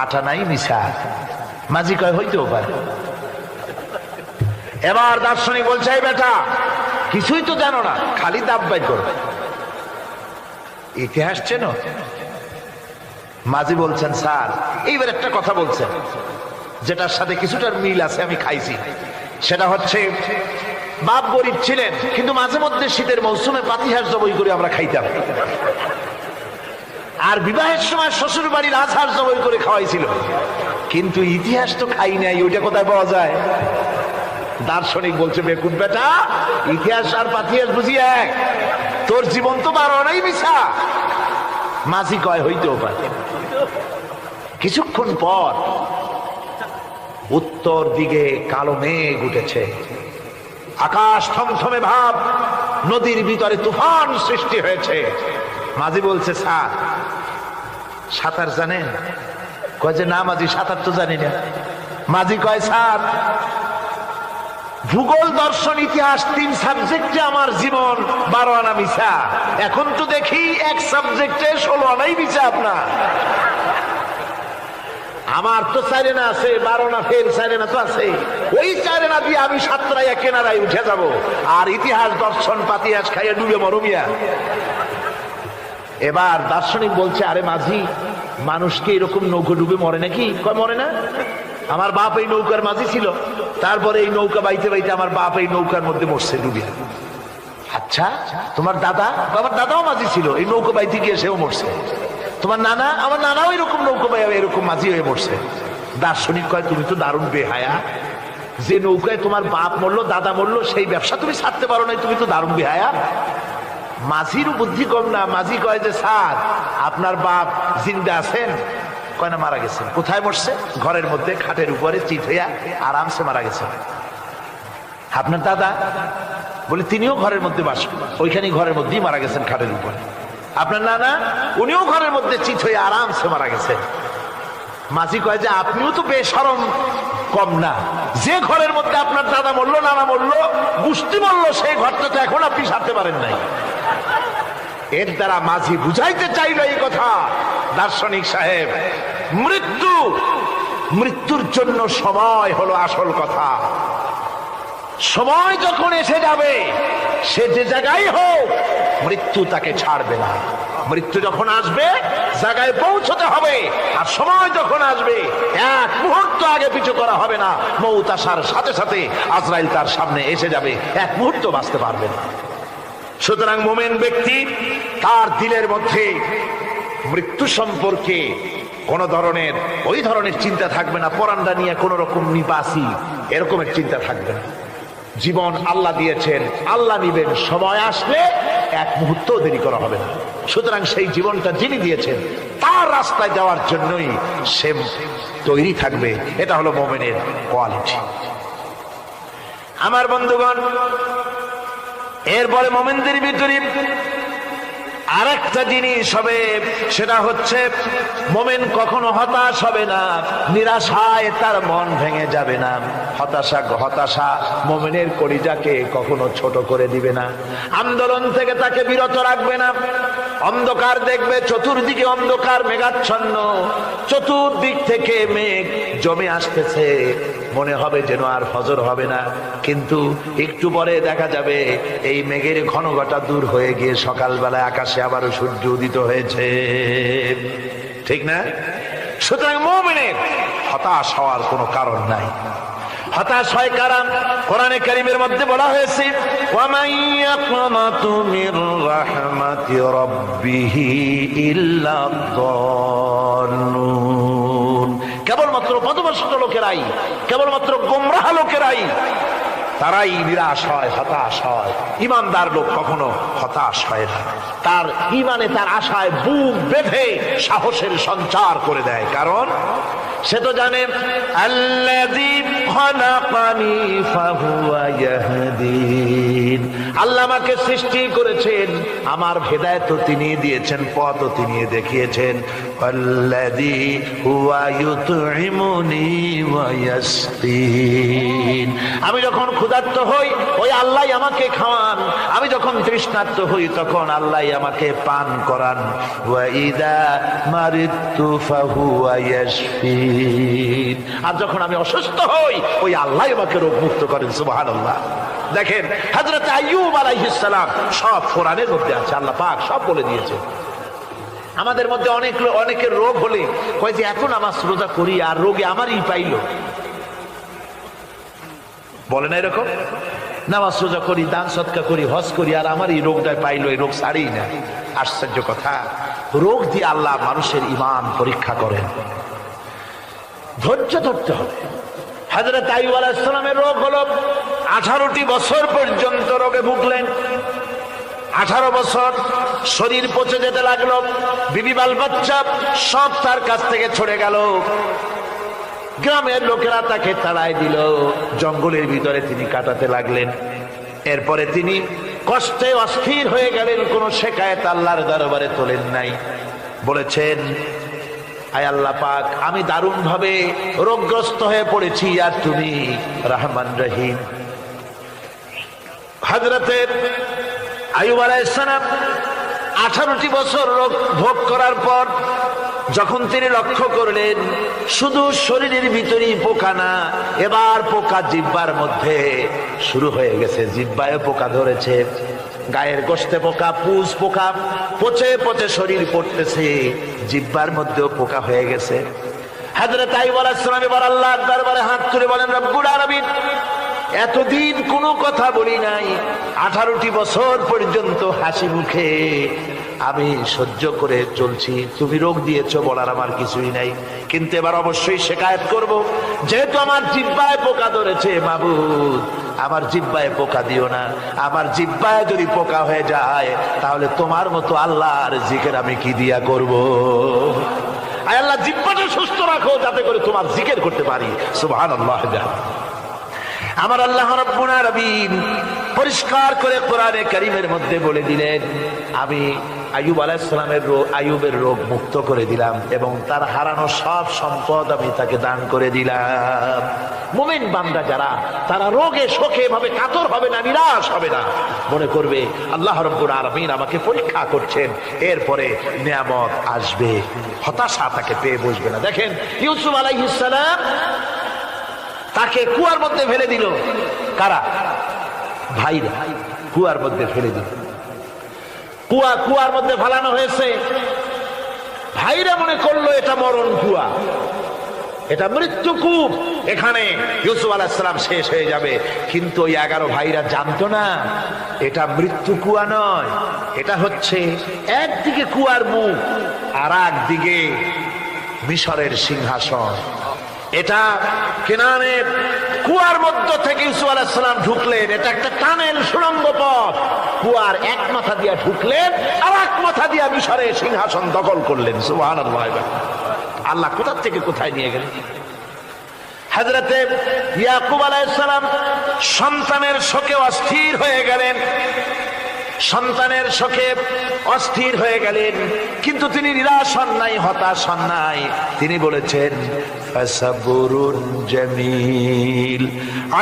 আটা নাই মিশা। মাঝি কয়, হইতেও পারে। এবার দার্শনিক বলছে, এই বেটা, কিছুই তো জানো না, খালি দাব বাইর করো, ইতিহাস চেনো? মাঝি বলছেন, স্যার এইবার একটা কথা বলছেন যেটার সাথে কিছুটার মিল আছে, আমি খাইছি। সেটা হচ্ছে, বাপ গরিব ছিলেন, কিন্তু মাঝে মধ্যে শীতের মৌসুমে পাতিহাঁস জবাই করে আমরা খাইতাম, আর বিবাহের সময় শ্বশুর বাড়ির রাজহাঁস জবাই করে খাওয়াইছিল, কিন্তু ইতিহাস তো খাই নাই, ওইটা কোথায় পাওয়া যায়? দার্শনিক বলছে, বেকুব বেটা, ইতিহাস আর পাতিহাঁস বুঝি এক? তোর জীবন তো বারো নাই মিশা। মাঝি কয়, হইতেও পারে। কিছুক্ষণ পর উত্তর দিকে কালো মেঘ উঠেছে, আকাশ থমথমে ভাব, নদীর ভিতরে তুফান সৃষ্টি হয়েছে। মাঝি বলছে, স্যার সাঁতার জানেন? কয় যে না মাঝি, সাঁতার তো জানি না। মাঝি কয়, স্যার ভূগোল, দর্শন, ইতিহাস, 3 সাবজেক্টে আমার জীবন 12 আনা মিশা। এখন তো দেখি এক সাবজেক্টে 16 আনাই মিশা আপনার। আমার তো 4 আনা আছে, 12 আনা ফের 4 আনা তো আছে, ওই 4 আনা দিয়ে আমি সাতরায় কেনারায় উঠে যাব, আর ইতিহাস, দর্শন, পাতিহাস খাইয়ে ডুবে মরমিয়া। এবার দার্শনিক বলছে, আরে মাঝি, মানুষকে এরকম নৌকো ডুবে মরে নাকি? কয় মরে না, আমার বাপ এই নৌকার মাঝি ছিল, তারপরে এই নৌকা বাইতে বাইতে আমার বাপ এই নৌকার মধ্যে মরছে ডুবে। আচ্ছা, তোমার দাদা? আমার দাদাও মাঝি ছিল, এই নৌকা বাইতে গিয়ে সেও মরছে। তোমার নানা? আমার নানাও এরকম নৌকা বাই এরকম মাঝি হয়ে মরছে। দার্শনিক কয়, তুমি তো দারুণ বেহায়া, যে নৌকায় তোমার বাপ মরলো, দাদা মরলো, সেই ব্যবসা তুমি ছাড়তে পারো নাই, তুমি তো দারুণ বেহায়া। মাঝিরও বুদ্ধি কম না। মাঝি কয় যে, স্যার আপনার বাপ জিন্দা আছেন? কয় না মারা গেছেন। কোথায় মরছে? ঘরের মধ্যে খাটের উপরে চিত হইয়া আরামসে মারা গেছেন। আপনার দাদা? বলে তিনিও ঘরের মধ্যে বাস, ওইখানেই ঘরের মধ্যেই মারা গেছেন খাটের উপরে। আপনার নানা? উনিও ঘরের মধ্যে চিত হয়ে আরামসে মারা গেছেন। মাঝি কয় যে আপনিও তো বেশরম কম না, যে ঘরের মধ্যে আপনার দাদা মরলো, নানা মরলো, গোষ্ঠী মরলো, সেই ঘরটা তো এখন আপনি সারতে পারেন নাই। এর দ্বারা মাঝি বুঝাইতে চাইল এই কথা, দার্শনিক সাহেব, মৃত্যুর জন্য সময় হলো আসল কথা। সময় যখন এসে যাবে, সে যে জায়গায় হোক, মৃত্যু তাকে ছাড়বে না। মৃত্যু যখন আসবে, জায়গায় পৌঁছতে হবে। আর সময় যখন আসবে, এক মুহূর্ত আগে পিছু করা হবে না। মউত আসার সাথে সাথে আজরাইল তার সামনে এসে যাবে, এক মুহূর্ত বাঁচতে পারবে না। সুতরাং মুমিন ব্যক্তি, তার দিলের মধ্যে মৃত্যু সম্পর্কে কোন ধরনের ওই ধরনের চিন্তা থাকবে না। পরান্ডা নিয়ে কোন রকম নিবাসী এরকমের চিন্তা থাকবে না। জীবন আল্লাহ দিয়েছেন, আল্লাহ নিবেন, সময় আসলে এক মুহূর্ত দেরি করা হবে না। সুতরাং সেই জীবনটা যিনি দিয়েছেন, তার রাস্তায় যাওয়ার জন্যই সে তৈরি থাকবে। এটা হলো মুমিনের কোয়ালিটি। আমার বন্ধুগণ, এরপরে মুমিনদের ভিতরে আরেকটা জিনিস হবে, সেটা হচ্ছে মুমিন কখনো হতাশ হবে না, নিরাশায় তার মন ভেঙে যাবে না। হতাশা মুমিনের কলিজাকে কখনো ছোট করে দিবে না, আন্দোলন থেকে তাকে বিরত রাখবে না। অন্ধকার দেখবে, চতুর্দিকে অন্ধকার মেঘাচ্ছন্ন, চতুর্দিক থেকে মেঘ জমে আসতেছে, মনে হবে যেন আর ফজর হবে না। কিন্তু একটু পরে দেখা যাবে এই মেঘের ঘনঘটা দূর হয়ে গিয়ে সকালবেলায় আকাশে আবারও সূর্য উদিত হয়েছে, ঠিক না? সুতরাং মুমিনের হতাশ হওয়ার কোনো কারণ নাই। হতাশ হয় কারা? কোরআনে কারীমের মধ্যে বলা হয়েছে, ওয়ামান ইয়াকনাতু মির রাহমাতি রাব্বিহি ইল্লা যাল্লুন। কেবলমাত্র পথভ্রষ্ট লোকেরাই, কেবলমাত্র গোমরাহ লোকেরাই তারাই নিরাশ হয়, হতাশ হয়। ঈমানদার লোক কখনো হতাশ হয় না। তার ঈমানে, তার আশায় বুক বেঁধে সাহসের সঞ্চার করে দেয়। কারণ সে তো জানে, আল্লাযী খালাকানি ফাহুয়া ইয়াহদিন, আল্লাহ আমাকে সৃষ্টি করেছেন, আমার হেদায়েত তিনি দিয়েছেন, পথ তিনি দেখিয়েছেন। আল্লাযী হুয়া ইউতঈমুনি ওয়া ইয়াসকিন, আমি যখন ক্ষুধার্ত হই, ওই আল্লাহই আমাকে খাওয়ান। আমি যখন তৃষ্ণার্ত হই, তখন আল্লাহই আমাকে পান করান। ওয়া ইযা মারিদতু ফাহুয়া ইয়াশফিন, আর যখন আমি অসুস্থ হই, ওই আল্লাহই আমাকে রোগ মুক্ত করেন। সুবহানাল্লাহ। দেখেন হযরত আইয়ুব আলাইহিস সালাম, সব কোরআনের মধ্যে আছে, আল্লাহ পাক সব বলে দিয়েছে। আমাদের মধ্যে অনেকের রোগ হলে কয় যে এত নামাজ রোজা করি আর রোগে আমারই পাইলো। বলে না এরকম? নামাজ রোজা করি, দান সদকা করি, হজ করি, আর আমার এই রোগটা পাইলো, এই রোগ ছাড়েই না। আশ্চর্য কথা, রোগ দিয়ে আল্লাহ মানুষের ঈমান পরীক্ষা করেন। ধৈর্য ধরতে হবে। হযরত আইয়ুব আলাইহিস সালামের রোগ হলো 18টি বছর পর্যন্ত রোগে ভুগলেন। 18 বছর শরীর পচে যেতে লাগলো, বিবি বাল বাচ্চা সব তার কাছ থেকে ছড়ে গেল। গ্রামের লোকেরা তাকে তাড়ায় দিল, জঙ্গলের ভিতরে তিনি কাটাতে লাগলেন। এরপরে তিনি কষ্টে অস্থির হয়ে গেলেন, কোন শেকায়েত আল্লাহর দরবারে তোলেন নাই। বলেছেন, আয় আল্লাহ পাক, আমি দারুণ ভাবে রোগগ্রস্ত হয়ে পড়েছি, আর তুমি রহমান রহিম। হযরতে আইয়ুব আলাইহিস সালাম 18টি বছর রোগ ভোগ করার পর যখন তিনি লক্ষ্য করলেন শুধু শরীরের ভিতরেই পোকা না, এবার পোকা জিহ্বার মধ্যে শুরু হয়ে গেছে, জিহ্বায় পোকা ধরেছে, গায়ের গোশতে পোকা, পুষ পোকা, পচে পচে শরীর পড়তেছে, জিহ্বার মধ্যেও পোকা হয়ে গেছে। হযরত আইয়ুব আলাইহিস সালাম এবার আল্লাহর দরবারে হাত তুলে বলেন, রব্বুল আলামিন, এতদিন কোনো কথা বলি নাই, 18টি বছর পর্যন্ত হাসি মুখে আমি সহ্য করে চলছি, তুমি রোগ দিয়েছো বলার আমার কিছুই নাই, কিন্তু এবার অবশ্যই শিকায়েত করব, যেহেতু আমার জিহ্বায় পোকা ধরেছে। মাবুদ, আমার জিহ্বায় পোকা দিও না, আমার জিহ্বায় যদি পোকা হয়ে যায় তাহলে তোমার মতো আল্লাহর জিকির আমি কি দিয়া করব? আয় আল্লাহ, জিহ্বাটা আমাকে সুস্থ রাখো যাতে করে তোমার জিকির করতে পারি। সুবহানাল্লাহ। আমার আল্লাহ রাব্বুল আলামিন পরিষ্কার করে কোরআনে কারীমের মধ্যে বলে দিলেন, আমি আইয়ুব আলাইহিস সালামের আইয়ুবের রোগ মুক্ত করে দিলাম এবং তার হারানো সব সম্পদ আমি তাকে দান করে দিলাম। মুমিন বান্দা যারা, তারা রোগে শোকে ভাবে কাতর হবে না, নিরাশ হবে না, মনে করবে আল্লাহ রাব্বুল আলামিন আমাকে পরীক্ষা করছেন, এরপরে নিয়ামত আসবে, হতাশা তাকে পেয়ে বসবে না। দেখেন ইউসুফ আলাইহিস সালাম তাকে কুয়ার মধ্যে ফেলে দিল। কারা? ভাইরা কুয়ার মধ্যে ফেলে দিল। কুয়ার মধ্যে ফেলানো হয়েছে। ভাইরা মনে করলো এটা মরণ কুয়া, এটা মৃত্যু কূপ, এখানে ইউসুফ আলাইহিস সালাম শেষ হয়ে যাবে। কিন্তু ওই 11 ভাইরা জানতো না এটা মৃত্যু কুয়া নয়, এটা হচ্ছে একদিকে কুয়ার মুখ আর একদিকে মিশরের সিংহাসন। এটা কেনানের কুয়ার মধ্য থেকে ইউসুফ আলাইহিস সালাম ঢুকলেন। এটা একটা টানেল, সুড়ঙ্গ পথ। কুয়ার এক মাথা দিয়ে ঢুকলেন, আর এক মাথা দিয়ে মিশরের সিংহাসন দখল করলেন। সুবহানাল্লাহ। আল্লাহ কোথা থেকে কোথায় নিয়ে গেলেন। হযরতে ইয়াকুব আলাইহিস সালাম সন্তানের শোকে অস্থির হয়ে গেলেন, সন্তানের শোকে অস্থির হয়ে গেলেন, কিন্তু তিনি নিরাশ হন নাই, হতাশ হন নাই। তিনি বলেছেন ফাসাবরুন জামিল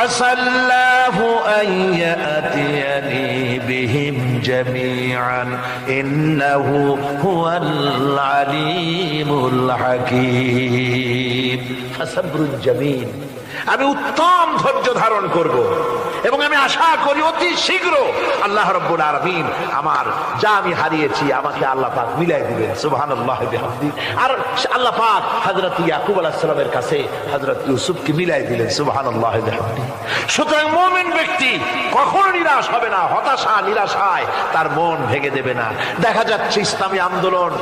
আসাল্লাহু আইয়াতিয়ানি বিহিম জামিআন ইন্নাহু হুয়াল আলিমুল হাকীম। ফাসাবরুন জামিল, আমি উত্তম ধৈর্য ধারণ করব এবং আমি আশা করি অতি শীঘ্র আল্লাহ রাব্বুল আলামিন আমার যা আমি হারিয়েছি আমাকে আল্লাহ পাক মিলাই দিবেন। সুবহানাল্লাহ বিহামদি। আর আল্লাহ পাক হযরত ইয়াকুব আলাইহিস সালামের কাছে হযরত ইউসুফকে মিলাই দিলেন। সুবহানাল্লাহ বিহামদি। সুতরাং মুমিন ব্যক্তি কখনো নিরাশ হবে না, হতাশা নিরাশায় তার মন ভেঙে দেবে না। দেখা যাচ্ছে ইসলামী আন্দোলন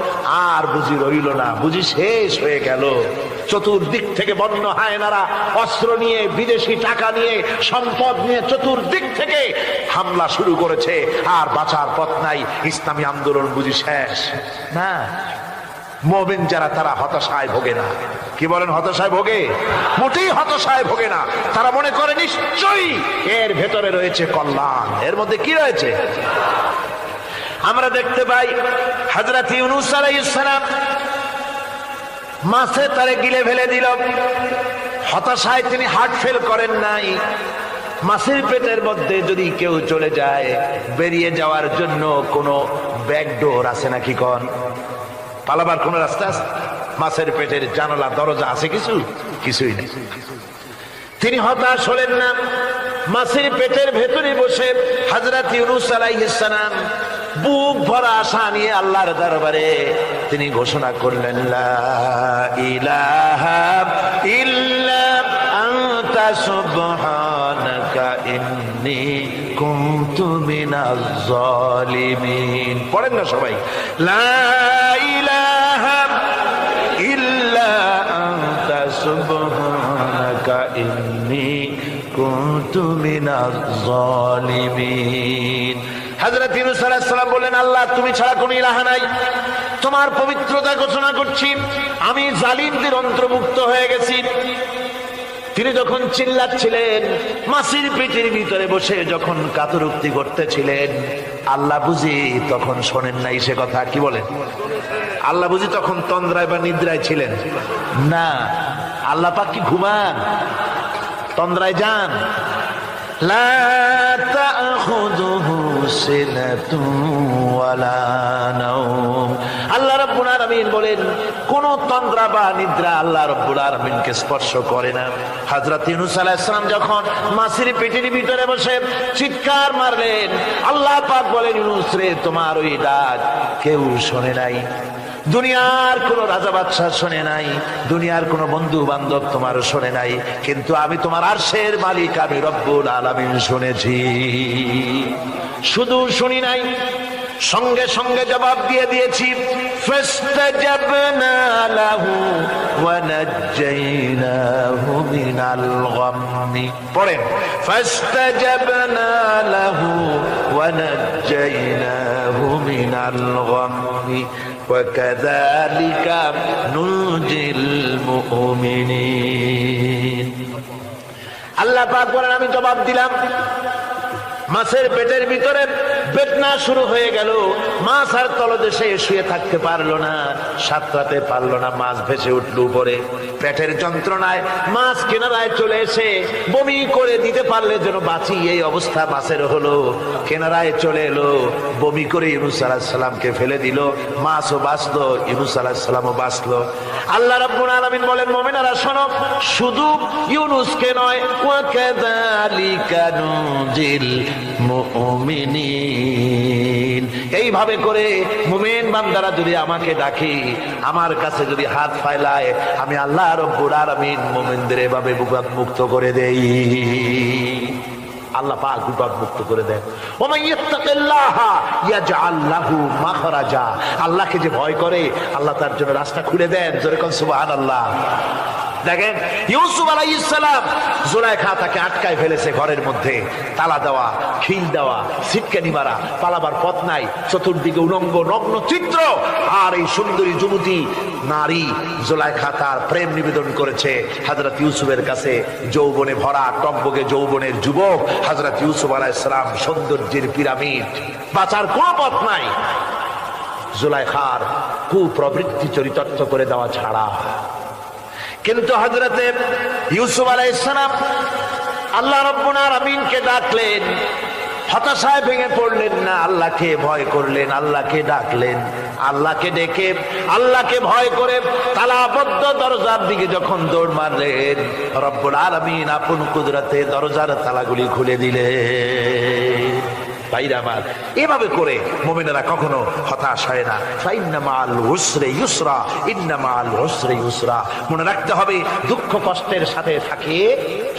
আর বুঝি রইল না, বুঝি শেষ হয়ে গেল। চতুর্দিক থেকে বন্য হায়নারা অস্ত্র নিয়ে, বিদেশি টাকা নিয়ে, সম্পদ নিয়ে চতুর্দিক থেকে হামলা শুরু করেছে, আর বাঁচার পথ নাই। ইসলামী আন্দোলন বুঝি শেষ না। মুমিন যারা, তারা হতাশায় ভোগে না। কি বলেন? হতাশায় ভোগে? মোটেই হতাশায় ভোগে না। তারা মনে করে নিশ্চয়ই এর ভেতরে রয়েছে কল্যাণ। এর মধ্যে কি রয়েছে? আমরা দেখতে পাই হযরত ইউনূস আলাইহিস সালাম মাছে তারে গিলে ফেলে দিল। হতাশায় তিনি হার্ট ফেল করেন নাই। মাছের পেটের মধ্যে যদি কেউ চলে যায়, বেরিয়ে যাওয়ার জন্য কোনো ব্যাকডোর আছে নাকি? কোন পালাবার কোন রাস্তা আছে? মাছের পেটের জানালা দরজা আছে কিছু? কিছুই নেই। তিনি হতাশ হলেন না। মাছের পেটের ভেতরে বসে হযরত ইউনূস আলাইহিস সালাম বুক ভরা আশা নিয়ে আল্লাহর দরবারে তিনি ঘোষণা করলেন, লা ইলাহা ইল্লা আনতা সুবহানাকা ইন্নী কুনতু মিনাজ জালিমিন। পড়েন না সবাই, লা ইলাহা ইল্লা আনতা সুবহানাকা ইন্নী কুনতু মিনাজ জালিমিন। হযরত ইউনূস আলাইহিস সালাম বললেন, আল্লাহ তুমি ছাড়া কোনো ইলাহ নাই, তোমার পবিত্রতা ঘোষণা করছি, আমি জালিমদের অন্তর্ভুক্ত হয়ে গেছি। তিনি যখন চিল্লাচ্ছিলেন, মাছের পেটের ভিতরে বসে যখন কাতরুক্তি করতেছিলেন, আল্লাহ বুঝি তখন শোনেন নাই সে কথা? কি বলেন? আল্লাহ বুঝি তখন তন্দ্রায় বা নিদ্রায় ছিলেন না। আল্লাহ পাক কি ঘুমান? তন্দ্রায় যান? লা তাখুযুহু সিনাতুন ওয়ালা নাওম। আল্লাহ রাব্বুল আলামিন বলেন, কোন তন্দ্রা বা নিদ্রা আল্লাহ রাব্বুল আলামিনকে স্পর্শ করে না। হযরত ইউনূস আলাইহিস সালাম যখন মাছের পেটের ভিতরে বসে চিৎকার মারলেন, আল্লাহ পাক বলেন, ইউনূস রে, তোমার ওই ডাক কেউ শোনে নাই। দুনিয়ার কোন রাজা বাদশাহ শোনে নাই, দুনিয়ার কোন বন্ধু বান্ধব তোমার শোনে নাই, কিন্তু আমি তোমার আরশের মালিক, আমি রব্বুল আলামিন শুনেছি। শুধু শুনি নাই, সঙ্গে সঙ্গে জবাব দিয়ে দিয়েছি। ফাস্তাজাবনা লাহু ওয়া নাজ্জাইনাহু মিনাল গাম্মি। পড়েন, ফাস্তাজাবনা লাহু ওয়া নাজ্জাইনাহু মিনাল গাম্মি ওয়া কাযালিকা নুনজিল মুমিনিন। আল্লাহ পাক বলেন আমি জবাব দিলাম। মাছের পেটের ভিতরে বেদনা শুরু হয়ে গেল, মাছ আর তলদেশে শুয়ে থাকতে পারলো না, সাঁতরাতে পারলো না, মাছ ভেসে উঠলো উপরে। পেটের যন্ত্রণায় মাছ কিনারায় চলে এসে বমি করে দিতে পারলে যেন বাঁচি, এই অবস্থা মাছের হলো। কিনারায় চলে এলো, বমি করে ইউনূস আলাইহিস সালামকে ফেলে দিল, মাছও বাঁচলো, ইউনূস আলাইহিস সালামও বাঁচলো। আল্লাহ রাব্বুল আলামিন বলেন মুমিনেরা শোনো, শুধু ইউনূসকে নয়, ওয়া কাযালিকা নুজিল মুমিনিন, এইভাবে করে মুমিন বান্দারা যদি আমাকে ডাকে, আমার কাছে যদি হাত ফাইলায়, আমি আল্লাহ রাব্বুল আলামিন মুমিনদের এভাবে বিপদ মুক্ত করে দেই। আল্লাহ পাক বিপদ মুক্ত করে দেন। ওমান ইয়াত্তাকিল্লাহা ইয়াজআল লাহু মাখরাজা, আল্লাহকে যে ভয় করে আল্লাহ তার জন্য রাস্তা খুলে দেন। জোরে কোন সুবহানাল্লাহ। দেখেন ইউসুফ আলাইহিস সালাম, জুলাইখা তাকে আটকায় ফেলেছে ঘরের মধ্যে, তালা দেওয়া, খিল দেওয়া, সিটকানি মারা, পালাবার পথ নাই, চতুর্দিকে উলঙ্গ নগ্ন চিত্র। আর এই সুন্দরী যুবতী নারী জুলাইখা তার প্রেম নিবেদন করেছে হযরত ইউসুফের কাছে। যৌবনে ভরা টকবগে যৌবনের যুবক হযরত ইউসুফ আলাইহিস সালাম, সৌন্দর্যের পিরামিড, বাঁচার কোনো পথ নাই জুলাইখার কুপ্রবৃত্তি চরিতার্থ করে দেওয়া ছাড়া। কিন্তু হযরতে ইউসুফ আলাইহিস সালাম আল্লাহ রাব্বুল আলামিনকে ডাকলেন, হতাশায় ভেঙে পড়লেন না, আল্লাহকে ভয় করলেন, আল্লাহকে ডাকলেন। আল্লাহকে ডেকে, আল্লাহকে ভয় করে তালাবদ্ধ দরজার দিকে যখন দৌড় মারলেন, রব্বুল আলামিন আপন কুদরতে দরজার তালাগুলি খুলে দিলেন। ভাইরা আমার, এভাবে করে মুমিনেরা কখনো হতাশ হয় না। ফাইন্না মাআল উসরি ইউসরা, ইন্না মাআল উসরি ইউসরা। মনে রাখতে হবে, দুঃখ কষ্টের সাথে থাকে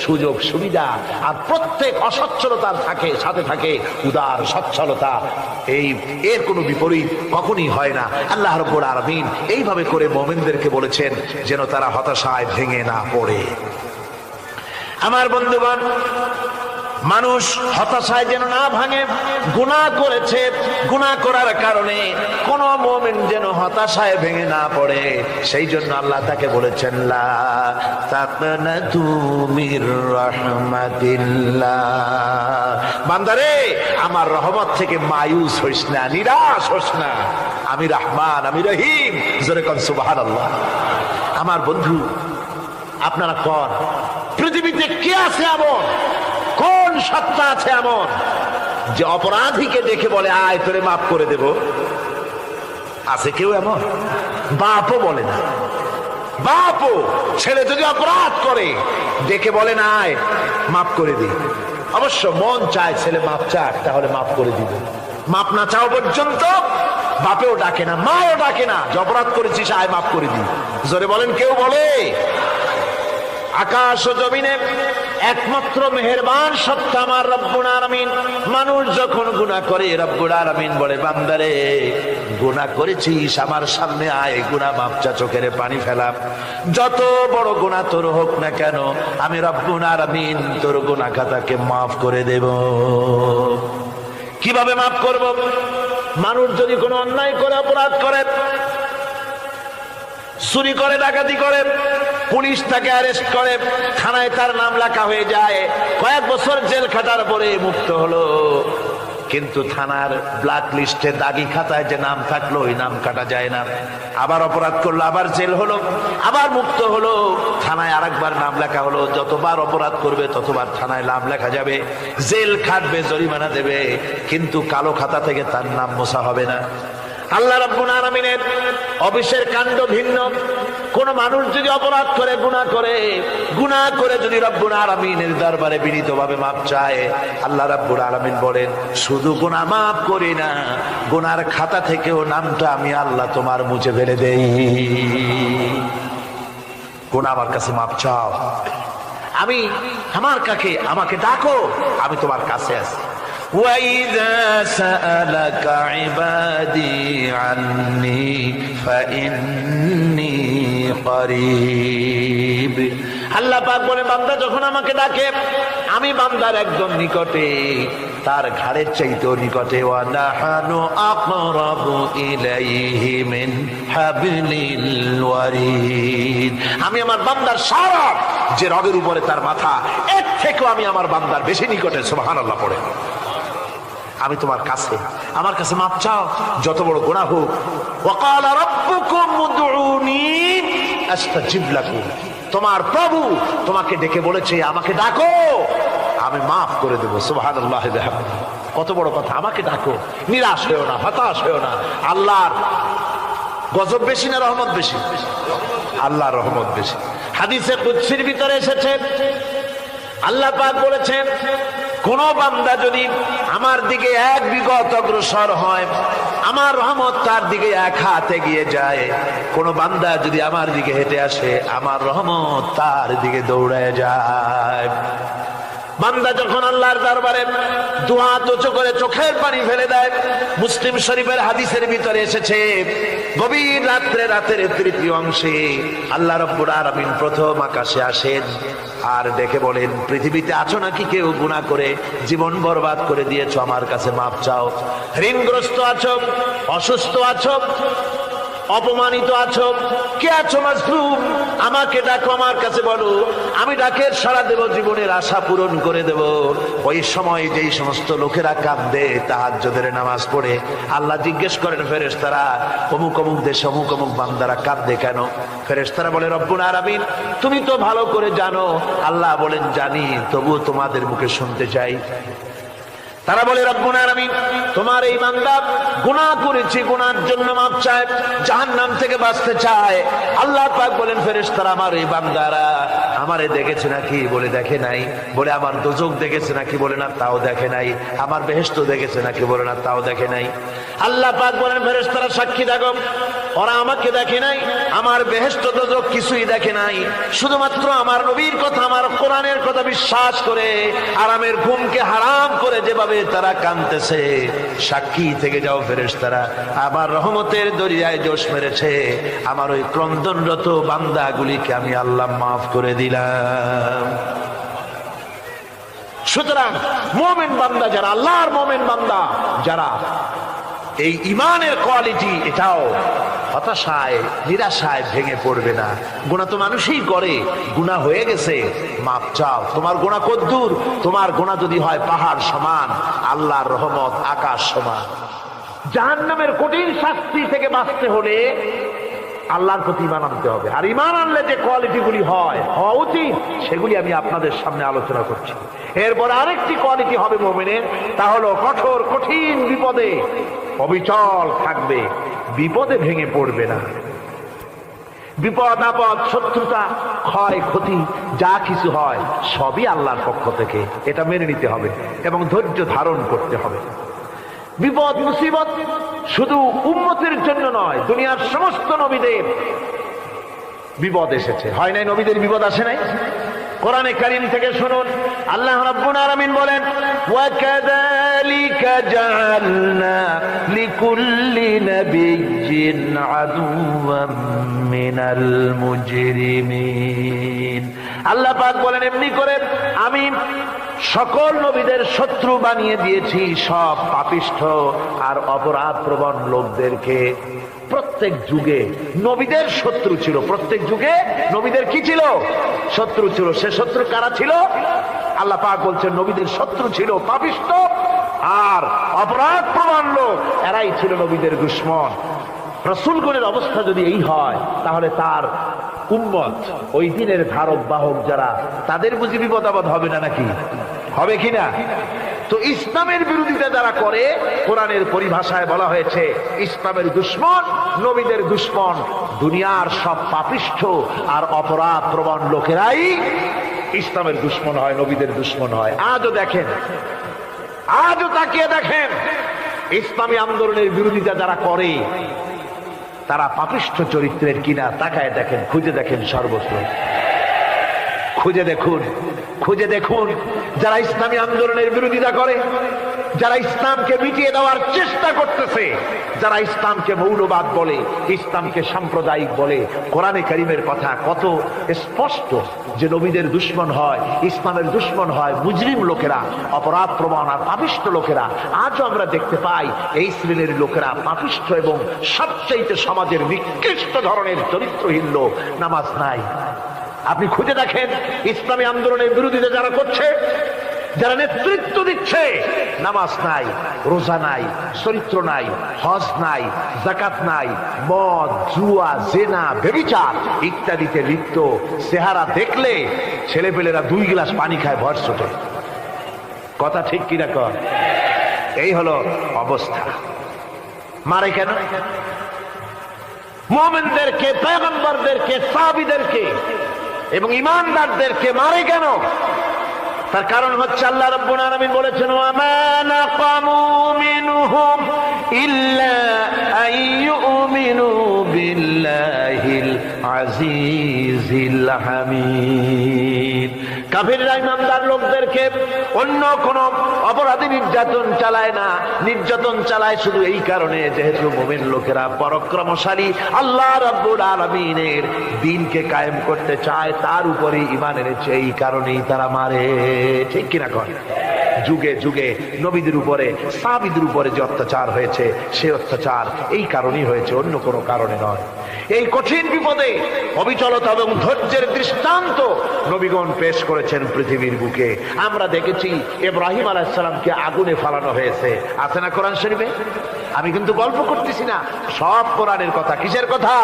সুযোগ সুবিধা, আর প্রত্যেক অসচ্ছলতার সাথে থাকে উদার সচ্ছলতা। এর কোনো বিপরীত কখনই হয় না। আল্লাহ রাব্বুল আলামিন এইভাবে করে মুমিনদেরকে বলেছেন যেন তারা হতাশায় ভেঙে না পড়ে। আমার বন্ধুগণ, মানুষ হতাশায় যেন না ভাঙে। গুনাহ করেছে, গুনাহ করার কারণে কোন মুমিন যেন হতাশায় ভেঙে না পড়ে, সেই জন্য আল্লাহ তাকে বলেছেন লা তাকনাতু মির রাহমাতিল্লাহ, বান্দারে আমার রহমত থেকে মায়ুস হইস না, নিরাশ হইস না, আমি রহমান, আমি রহিম। জোরে কোন সুবহানাল্লাহ। আমার বন্ধু, আপনারা কোন পৃথিবীতে কে আছে এমন, কোন সত্তা আছে এমন যে অপরাধীকে দেখে বলে আয় তোরে মাফ করে দেব? আছে কেউ এমন? বাপও বলে না। বাপও ছেলে যদি অপরাধ করে দেখে বলে না আয় মাফ করে দি। অবশ্য মন চায় ছেলে মাফ চাক, তাহলে মাফ করে দিবে। মাফ না চাও পর্যন্ত বাপেও ডাকে না, মাও ডাকে না যে অপরাধ করেছিস আয় মাফ করে দি। জোরে বলেন, কেউ বলে? আকাশ ও জমিনে একমাত্র মেহেরবান সত্তা আমার রব্বুল আলামিন। মানুষ যখন গুনাহ করে রব্বুল আলামিন বলে বান্দারে গুনাহ করেছিস আমার সামনে আয়, গুনাহ মাপ চা, চোখের পানি ফেলাম। যত বড় গুনাহ তোর হোক না কেন আমি রব্বুল আলামিন তোর গুনাহ খাতাকে মাফ করে দেব। কিভাবে মাফ করব? মানুষ যদি কোনো অন্যায় করে, অপরাধ করে, চুরি করে, ডাকাতি করে, পুলিশ তাকে অ্যারেস্ট করে, থানায় তার নাম লেখা হয়ে যায়, কয়েক বছর জেল খাটার পরে মুক্ত হলো, কিন্তু থানার ব্ল্যাক লিস্টে দাগি খাতায় যে নাম থাকলো ওই নাম কাটা যায় না। আবার অপরাধ করলো, আবার জেল হলো, আবার মুক্ত হলো, থানায় আরেকবার নাম লেখা হলো। যতবার অপরাধ করবে ততবার থানায় নাম লেখা যাবে, জেল খাটবে, জরিমানা দেবে, কিন্তু কালো খাতা থেকে তার নাম মোছা হবে না। আল্লাহ রাব্বুল আলামিনের অফিসের কাণ্ড ভিন্ন। কোন মানুষ যদি অপরাধ করে, গুনাহ করে যদি রব্বুল আলামিনের দরবারে বিনীতভাবে মাপ চায়, আল্লাহ রাব্বুল আলামিন বলেন শুধু গুনাহ মাফ করি না, গুনার খাতা থেকেও নামটা আমি আল্লাহ তোমার মুছে ফেলে দেই। গুনাহ আমার কাছে মাপ চাও, আমি আমাকে ডাকো, আমি তোমার কাছে আছি। وَإِذَا سَأَلَكَ عِبَادِي عَنِّي فَإِنِّي قَرِيبٌ। আল্লাহ পাক বলে বান্দা যখন আমাকে ডাকে আমি বান্দার একদম নিকটে। তার ঘাড়ের চাইতেও নিকটে। ওয়া নাহানু আকরাবু ইলাইহি মিন হাবলিল ওয়ারিদ। আমি আমার বান্দার সারা যে রগের উপরে তার মাথা, এর থেকেও আমি আমার বান্দার বেশি নিকটে। সুবহানাল্লাহ পড়ে। আমি তোমার কাছে, আমার কাছে মাপ চাও, যত বড় গুনাহ হোক। ওয়া ক্বালা রাব্বুকুম উদউনি আস্তাজিব লাকুম। তোমার প্রভু তোমাকে ডেকে বলেছে আমাকে ডাকো, আমি মাফ করে দেবো। সুবহানাল্লাহ বিহামদিহি। কত বড় কথা, আমাকে ডাকো, নিরাশ হয়েও না, হতাশ হয়েও না। আল্লাহর গজব বেশি না রহমত বেশি? আল্লাহর রহমত বেশি। হাদিসে কুদসির ভিতরে এসেছে, আল্লাহ পাক বলেছেন, কোন বান্দা যদি আমার দিকে এক বিগত অগ্রসর হয়, আমার রহমত তার দিকে এক হাত এগিয়ে যায়। কোন বান্দা যদি আমার দিকে হেঁটে আসে, আমার রহমত তার দিকে দৌড়ায় যায়। বান্দা যখন আল্লাহর দরবারে দুহাত উঁচু করে চোখের পানি ফেলে দেয়, মুসলিম শরীফের হাদিসের ভিতরে এসেছে, গভীর রাত্রে, রাতের তৃতীয় অংশে আল্লাহ রাব্বুল আলামিন প্রথম আকাশে আসেন আর দেখে বলেন, পৃথিবীতে আছো নাকি কেউ গুনাহ করে জীবন বরবাদ করে দিয়েছো? আমার কাছে মাপ চাও। ঋণগ্রস্ত আছো, অসুস্থ আছো, অপমানিত আছো, কে আছো মাজলুম, আমাকে ডাকো, আমার কাছে বলো, আমি ডাকের সাড়া দেব, জীবনের আশা পূরণ করে দেব। ওই সময় যেই সমস্ত লোকেরা কাঁদে তাহাজ্জুদের নামাজ পড়ে, আল্লাহ জিজ্ঞেস করেন ফেরেশতারা, অমুক অমুক দেশে অমুক অমুক বান্দারা কাঁদে কেন? ফেরেশতারা বলে, রব্বুল আলামিন তুমি তো ভালো করে জানো। আল্লাহ বলেন, জানি, তবুও তোমাদের মুখে শুনতে চাই। তারা বলে, রব্বুল আলামিন তোমার এই বান্দা গুনাহ করেছে, গুনার জন্য মাপ চায়, জাহান্নাম থেকে বাঁচতে চায়। আল্লাহ পাক বলেন, ফেরেশতারা আমার এই বান্দারা আমারে দেখেছে নাকি? বলে দেখে নাই। বলে আমার দোজখ দেখেছে নাকি? বলে না, তাও দেখে নাই। আমার বেহেশত দেখেছে নাকি? বলে না, তাও দেখে নাই। আল্লাহ পাক বলেন, ফেরেশতারা সাক্ষী থাকো, ওরা আমাকে দেখে নাই, আমার বেহেশত দোজখ কিছুই দেখে নাই, শুধুমাত্র আমার নবীর কথা, আমার কোরআনের কথা বিশ্বাস করে আরামের ঘুমকে হারাম করে যেভাবে তারা কাঁদতেছে, সাক্ষী থেকে যাও ফেরেশতারা, আমার রহমতের দরিয়ায় জোশ মেরেছে, আমার ওই ক্রন্দনরত বান্দাগুলিকে আমি আল্লাহ মাফ করে দিলাম। সুতরাং মুমিন বান্দা যারা, আল্লাহর মুমিন বান্দা যারা, এই ইমানের কোয়ালিটি, এটাও হতাশায় নিরাশায় ভেঙে পড়বে না। গুনাহ তো মানুষই করে, গুনাহ হয়ে গেছে, মাপ চাও। তোমার গুনাহ কদ্দূর? তোমার গুনাহ যদি হয় পাহাড় সমান, আল্লাহর রহমত আকাশ সমান। জাহান্নামের কঠিন শাস্তি থেকে বাঁচতে হলে আল্লাহর প্রতি ঈমান আনতে হবে। আর ঈমান আনলে যে কোয়ালিটিগুলি হওয়া উচিত, সেগুলি আমি আপনাদের সামনে আলোচনা করছি। এরপর আরেকটি কোয়ালিটি হবে মুমিনের, তা হলো কঠোর কঠিন বিপদে অবিচল থাকবে, বিপদে ভেঙে পড়বে না। বিপদ আপদ, শত্রুতা, ক্ষয় ক্ষতি যা কিছু হয় সবই আল্লাহর পক্ষ থেকে, এটা মেনে নিতে হবে এবং ধৈর্য ধারণ করতে হবে। বিপদ মুসিবত শুধু উম্মতের জন্য নয়, দুনিয়ার সমস্ত নবীদের বিপদ এসেছে, হয় নাই? নবীদের বিপদ আসে নাই? কোরআনে কারীম থেকে শুনুন, আল্লাহ রাব্বুল আলামিন বলেন, ওয়া কাযালিকা জাআলনা লিকুল্লি নাবিয়্যিন আদুওয়াম মিনাল মুজরিমিন। আল্লাহ পাক বলেন, এমনি করে আমি সকল নবীদের শত্রু বানিয়ে দিয়েছি, সব পাপিষ্ঠ আর অপরাধ প্রবণ লোকদেরকে। প্রত্যেক যুগে নবীদের শত্রু ছিল, প্রত্যেক যুগে নবীদের কি ছিল? শত্রু ছিল। সে শত্রু কারা ছিল? আল্লাহ পাক বলছেন, নবীদের শত্রু ছিল পাপিষ্ঠ আর অপরাধ প্রবণ লোক, এরাই ছিল নবীদের দুশমন। রাসূলগণের অবস্থা যদি এই হয়, তাহলে তার উম্মত, ওই দিনের ধারক বাহক যারা, তাদের বুঝি বিপদ আপদ হবে না? নাকি হবে কিনা? তো ইসলামের বিরোধিতা যারা করে, কোরআনের পরিভাষায় বলা হয়েছে ইসলামের দুশমন, নবীদের দুশমন। দুনিয়ার সব পাপিষ্ঠ আর অপরাধ প্রবণ লোকেরাই ইসলামের দুশমন হয়, নবীদের দুশমন হয়। আজও দেখেন, আজও তাকিয়ে দেখেন, ইসলামী আন্দোলনের বিরোধিতা যারা করে তারা পাপিষ্ঠ চরিত্রের কিনা, তাকায় দেখেন, খুঁজে দেখেন, সর্বত্র খুঁজে দেখুন, খুঁজে দেখুন। যারা ইসলামী আন্দোলনের বিরোধিতা করে যারা ইসলামকে মিটিয়ে দেওয়ার চেষ্টা করতেছে, যারা ইসলামকে মৌলবাদ বলে, ইসলামকে সাম্প্রদায়িক বলে। কোরআনে কারীমের কথা কত স্পষ্ট যে নবীদের দুশমন হয়, ইসলামের দুশমন হয় মুজরিম লোকেরা, অপরাধ প্রবণ আর পাপিষ্ঠ লোকেরা। আজও আমরা দেখতে পাই এই শ্রেণীর লোকেরা পাপিষ্ঠ এবং সবচেয়ে সমাজের নিকৃষ্ট ধরনের চরিত্রহীন লোক। নামাজ নাই। আপনি খুঁজে দেখেন ইসলামী আন্দোলনের বিরোধিতা যারা করছে, যারা নেতৃত্ব দিচ্ছে, নামাজ নাই, রোজা নাই, চরিত্র নাই, হজ নাই, যাকাত নাই, মদ, জুয়া, জেনা, ব্যভিচার ইত্যাদিতে লিপ্ত। চেহারা দেখলে ছেলেপেলেরা 2 গ্লাস পানি খায় ভর ছোটে। কথা ঠিক কিনা কর? এই হলো অবস্থা। মারে কেন? মুমিনদেরকে, পয়গম্বরদেরকে, সাহাবীদেরকে এবং ঈমানদারদেরকে মারে কেন? তার কারণ হচ্ছে আল্লাহ রাব্বুল আলামিন বলেছেন, ওয়া মা নাকামু মিনহুম ইল্লা আইয়ুমিনু বিল্লাহিল আজিজিল হামিদ। কাফিররা ঈমানদার লোকদেরকে অন্য কোন অপরাধী নির্যাতন চালায় না, নির্যাতন চালায় শুধু এই কারণে যেহেতু মুমিন লোকেরা পরাক্রমশালী, আল্লাহ রাব্বুল আলামিনের দ্বীনকে কায়েম করতে চায়, তার উপরে ঈমান এনেছে, এই কারণেই তারা মারে। ঠিক কিনা কর? যুগে যুগে নবীদের উপরে, সাহাবীদের উপরে যে অত্যাচার হয়েছে, সে অত্যাচার এই কারণেই হয়েছে, অন্য কোনো কারণে নয়। এই কঠিন বিপদে অবিচলতা এবং ধৈর্যের দৃষ্টান্ত নবীগণ পেশ করেছেন পৃথিবীর বুকে। আমরা দেখেছি ইব্রাহিম আলাইহিস সালামকে আগুনে ফালানো হয়েছে, আছে না কোরআন শরীফে? আমি কিন্তু গল্প করতেছি না, সব কোরআনের কথা। কিসের কথা?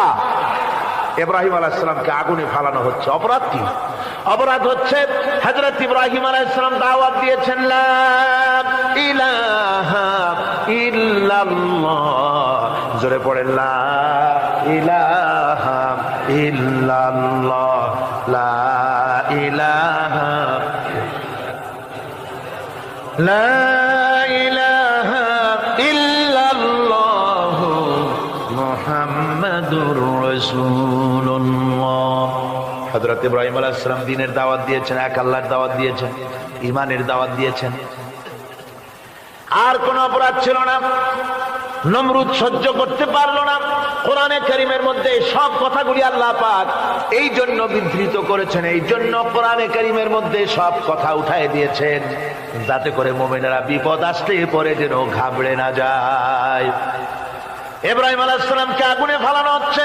ইব্রাহিম আলাইহিস সালামকে আগুনে ফালানো হচ্ছে। অপরাধ কি? অপরাধ হচ্ছে হযরত ইব্রাহিম আলাইহিস সালাম দাওয়াত দিয়েছেন, লা ইলাহা ইল্লাল্লাহ। জোরে পড়েন, লা ইলাহা ইল্লাল্লাহ, লা ইলাহা, লা ইলাহা ইল্লাল্লাহ মুহাম্মাদুর রাসূলুল্লাহ। হযরত ইব্রাহিম আলাইহিস সালাম দ্বীনের দাওয়াত দিয়েছেন, এক আল্লাহর দাওয়াত দিয়েছেন, ঈমানের দাওয়াত দিয়েছেন। আর কোন অপরাধ ছিল না। নমরুদ সহ্য করতে পারলো না। কোরআনে কারীমের মধ্যে সব কথাগুলি আল্লাহ পাক এই জন্য বিধৃত করেছেন, এই জন্য কোরআনে কারীমের মধ্যে সব কথা উঠায় দিয়েছেন, যাতে করে মুমিনেরা বিপদ আসলে পরে যেন ঘাবড়ে না যায়। ইব্রাহিম আলাইহিস সালামকে আগুনে ফালানো হচ্ছে।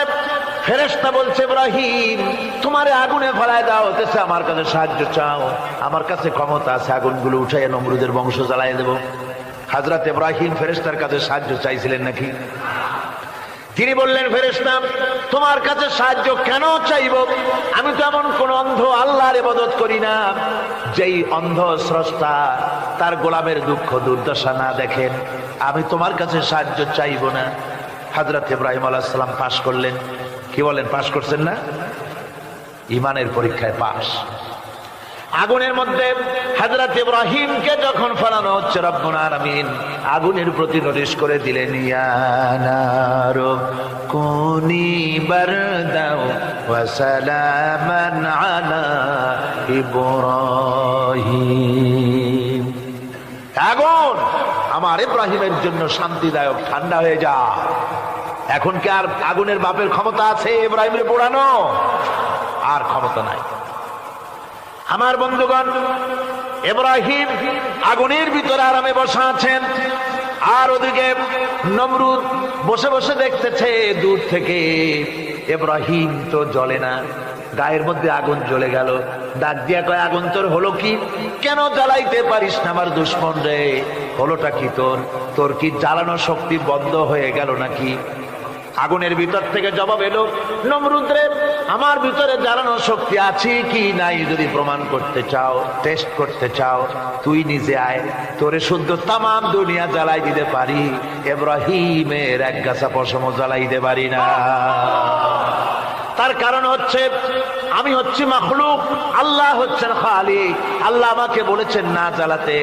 ফেরেশতা বলছে, ইব্রাহিম তোমারে আগুনে ফালায় দেওয়া হতেছে, আমার কাছে সাহায্য চাও, আমার কাছে ক্ষমতা আছে, আগুনগুলো উঠাইয়া নমরুদের বংশ জ্বালায় দেব। হযরত ইব্রাহিম ফেরেশতার কাছে সাহায্য চাইছিলেন নাকি? তিনি বললেন, ফেরেশতা তোমার কাছে সাহায্য কেন চাইব? আমি তো এমন কোন অন্ধ আল্লাহর ইবাদত করি না যেই অন্ধ স্রষ্টা তার গোলামের দুঃখ দুর্দশা না দেখেন। আমি তোমার কাছে সাহায্য চাইব না। হযরত ইব্রাহিম আলাইহিস সালাম পাশ করলেন। কি বলেন, পাশ করছেন না? ঈমানের পরীক্ষায় পাশ। আগুনের মধ্যে হযরত ইব্রাহিমকে যখন ফেলানো হচ্ছে, রব্বুল আলামিন আগুনের প্রতি নোটিশ করে দিলেন, ইয়া নারু কুনি বারদাও ওয়া সালামান আলা ইব্রাহিম। আগুন আমার ইব্রাহিমের জন্য শান্তিদায়ক, ঠান্ডা হয়ে যা। এখন কি আর আগুনের বাপের ক্ষমতা আছে ইব্রাহিমের পোড়ানো? আর ক্ষমতা নাই। আমার বন্ধুগণ, ইব্রাহিম আগুনের ভিতরে আরামে বসা আছেন, আর ওদিকে নমরুদ বসে বসে দেখতেছে দূর থেকে। ইব্রাহিম তো জ্বলে না, গায়ের মধ্যে আগুন জ্বলে গেল। ডাক দিয়া কয়, আগুন তোর হলো কি? কেন জ্বালাইতে পারিস না আমার দুশমন রে? হলোটা কি তোর? তোর কি জ্বালানো শক্তি বন্ধ হয়ে গেল নাকি? আগুনের ভিতর থেকে জবাব এলো, নমরুদ রে, আমার ভিতরে জ্বালানো শক্তি আছে কি নাই যদি প্রমাণ করতে চাও, টেস্ট করতে চাও, তুই নিজে আয়, তোরে শুদ্ধ তামাম দুনিয়া জ্বালাই দিতে পারি, ইব্রাহিমের এক গাছা পশমও জ্বালাই দিতে পারি না। তার কারণ হচ্ছে আমি হচ্ছি মাখলুক, আল্লাহ হচ্ছেন খালিক। আল্লাহ আমাকে বলেছেন না জ্বালাতে,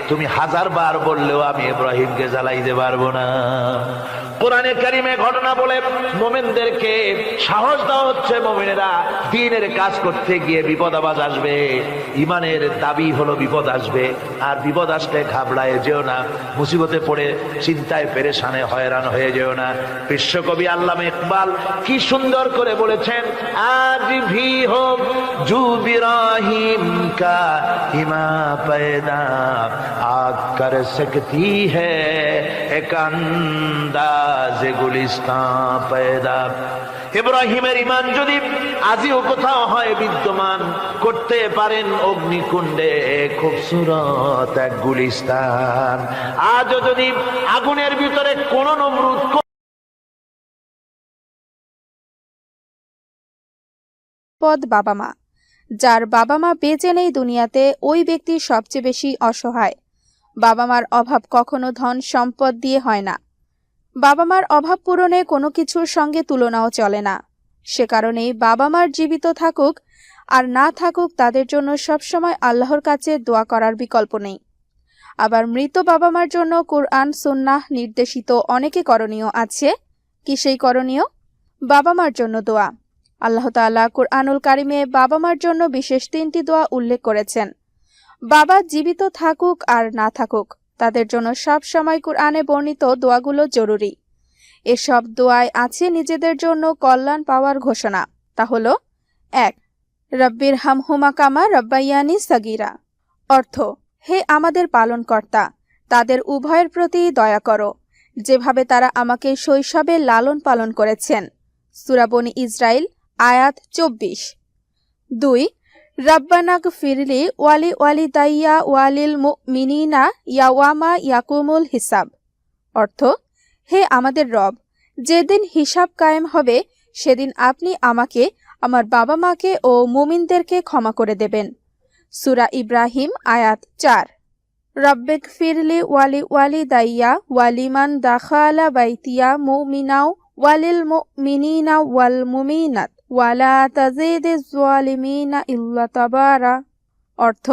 তুমি 1000 বার বললেও আমি ইব্রাহিমকে জ্বালাইতে পারবো না। কোরআনে কারিমে ঘটনা বলে মুমিনদেরকে সাহস দেওয়া হচ্ছে, মুমিনেরা দ্বীনের কাজ করতে গিয়ে বিপদ আবাজ আসবে, ইমানের দাবি হলো বিপদ আসবে, আর বিপদ আসলে ঘাবড়ায় যেও না, মুসিবতে পড়ে চিন্তায় পেরেশানে হয়রান হয়ে যেও না। বিশ্বকবি আল্লামা ইকবাল কি সুন্দর করে বলেছেন, আজ ভি হো জু ইব্রাহিম কা ইমা पैदा आग कर सकती है एक अंदाज गुलिस्तान पैदा। ইব্রাহিমের ইমান যদি আজিও কোথাও হয় বিদ্যমান, করতে পারেন অগ্নিকুণ্ডে খুবসুরত এক গুলিস্তান। আজও যদি আগুনের ভিতরে কোন নমরুদ পদ বাবা মা, যার বাবা মা বেঁচে নেই দুনিয়াতে, ওই ব্যক্তি সবচেয়ে বেশি অসহায়। বাবা মার অভাব কখনো ধন সম্পদ দিয়ে হয় না। বাবা মার অভাব পূরণে কোনো কিছুর সঙ্গে তুলনাও চলে না। সে কারণেই বাবা মার জীবিত থাকুক আর না থাকুক, তাদের জন্য সবসময় আল্লাহর কাছে দোয়া করার বিকল্প নেই। আবার মৃত বাবা মার জন্য কুরআন সুন্নাহ নির্দেশিত অনেকে করণীয় আছে। কি সেই করণীয়? বাবা মার জন্য দোয়া। আল্লাহ তাআলা কুরআনুল কারিমে বাবা মার জন্য বিশেষ 3টি দোয়া উল্লেখ করেছেন। বাবা জীবিত থাকুক আর না থাকুক, তাদের জন্য সব সময় কুরআনে বর্ণিত দোয়াগুলো জরুরি। এসব দোয়ায় আছে নিজেদের জন্য কল্যাণ পাওয়ার ঘোষণা। তা হলো 1. রব্বির হামহুমা কামা রব্বাইয়ানি সাগীরা। অর্থ, হে আমাদের পালনকর্তা, তাদের উভয়ের প্রতি দয়া করো, যেভাবে তারা আমাকে শৈশবে লালন পালন করেছেন। সূরা বনী ইসরাইল আয়াত 24। 2. রাব্বানাগফিরলি ওয়ালি ওয়ালিদাইয়া ওয়ালিল মুমিনিনা ইয়াওয়ামা ইয়াকুমুল হিসাব। অর্থ, হে আমাদের রব, যেদিন হিসাব কায়েম হবে সেদিন আপনি আমাকে, আমার বাবা মাকে ও মুমিনদেরকে ক্ষমা করে দেবেন। সূরা ইব্রাহিম আয়াত 4। রব্বিগফিরলি ওয়ালি ওয়ালিদাইয়া ওয়ালিমান দাখালা বাইতিয়া মুমিনাও ওয়ালিল মুমিনিনা ওয়াল মুমিনাত ওয়ালা তাজিদিজ যালিমিনা ইল্লা তাবারা। অর্থ,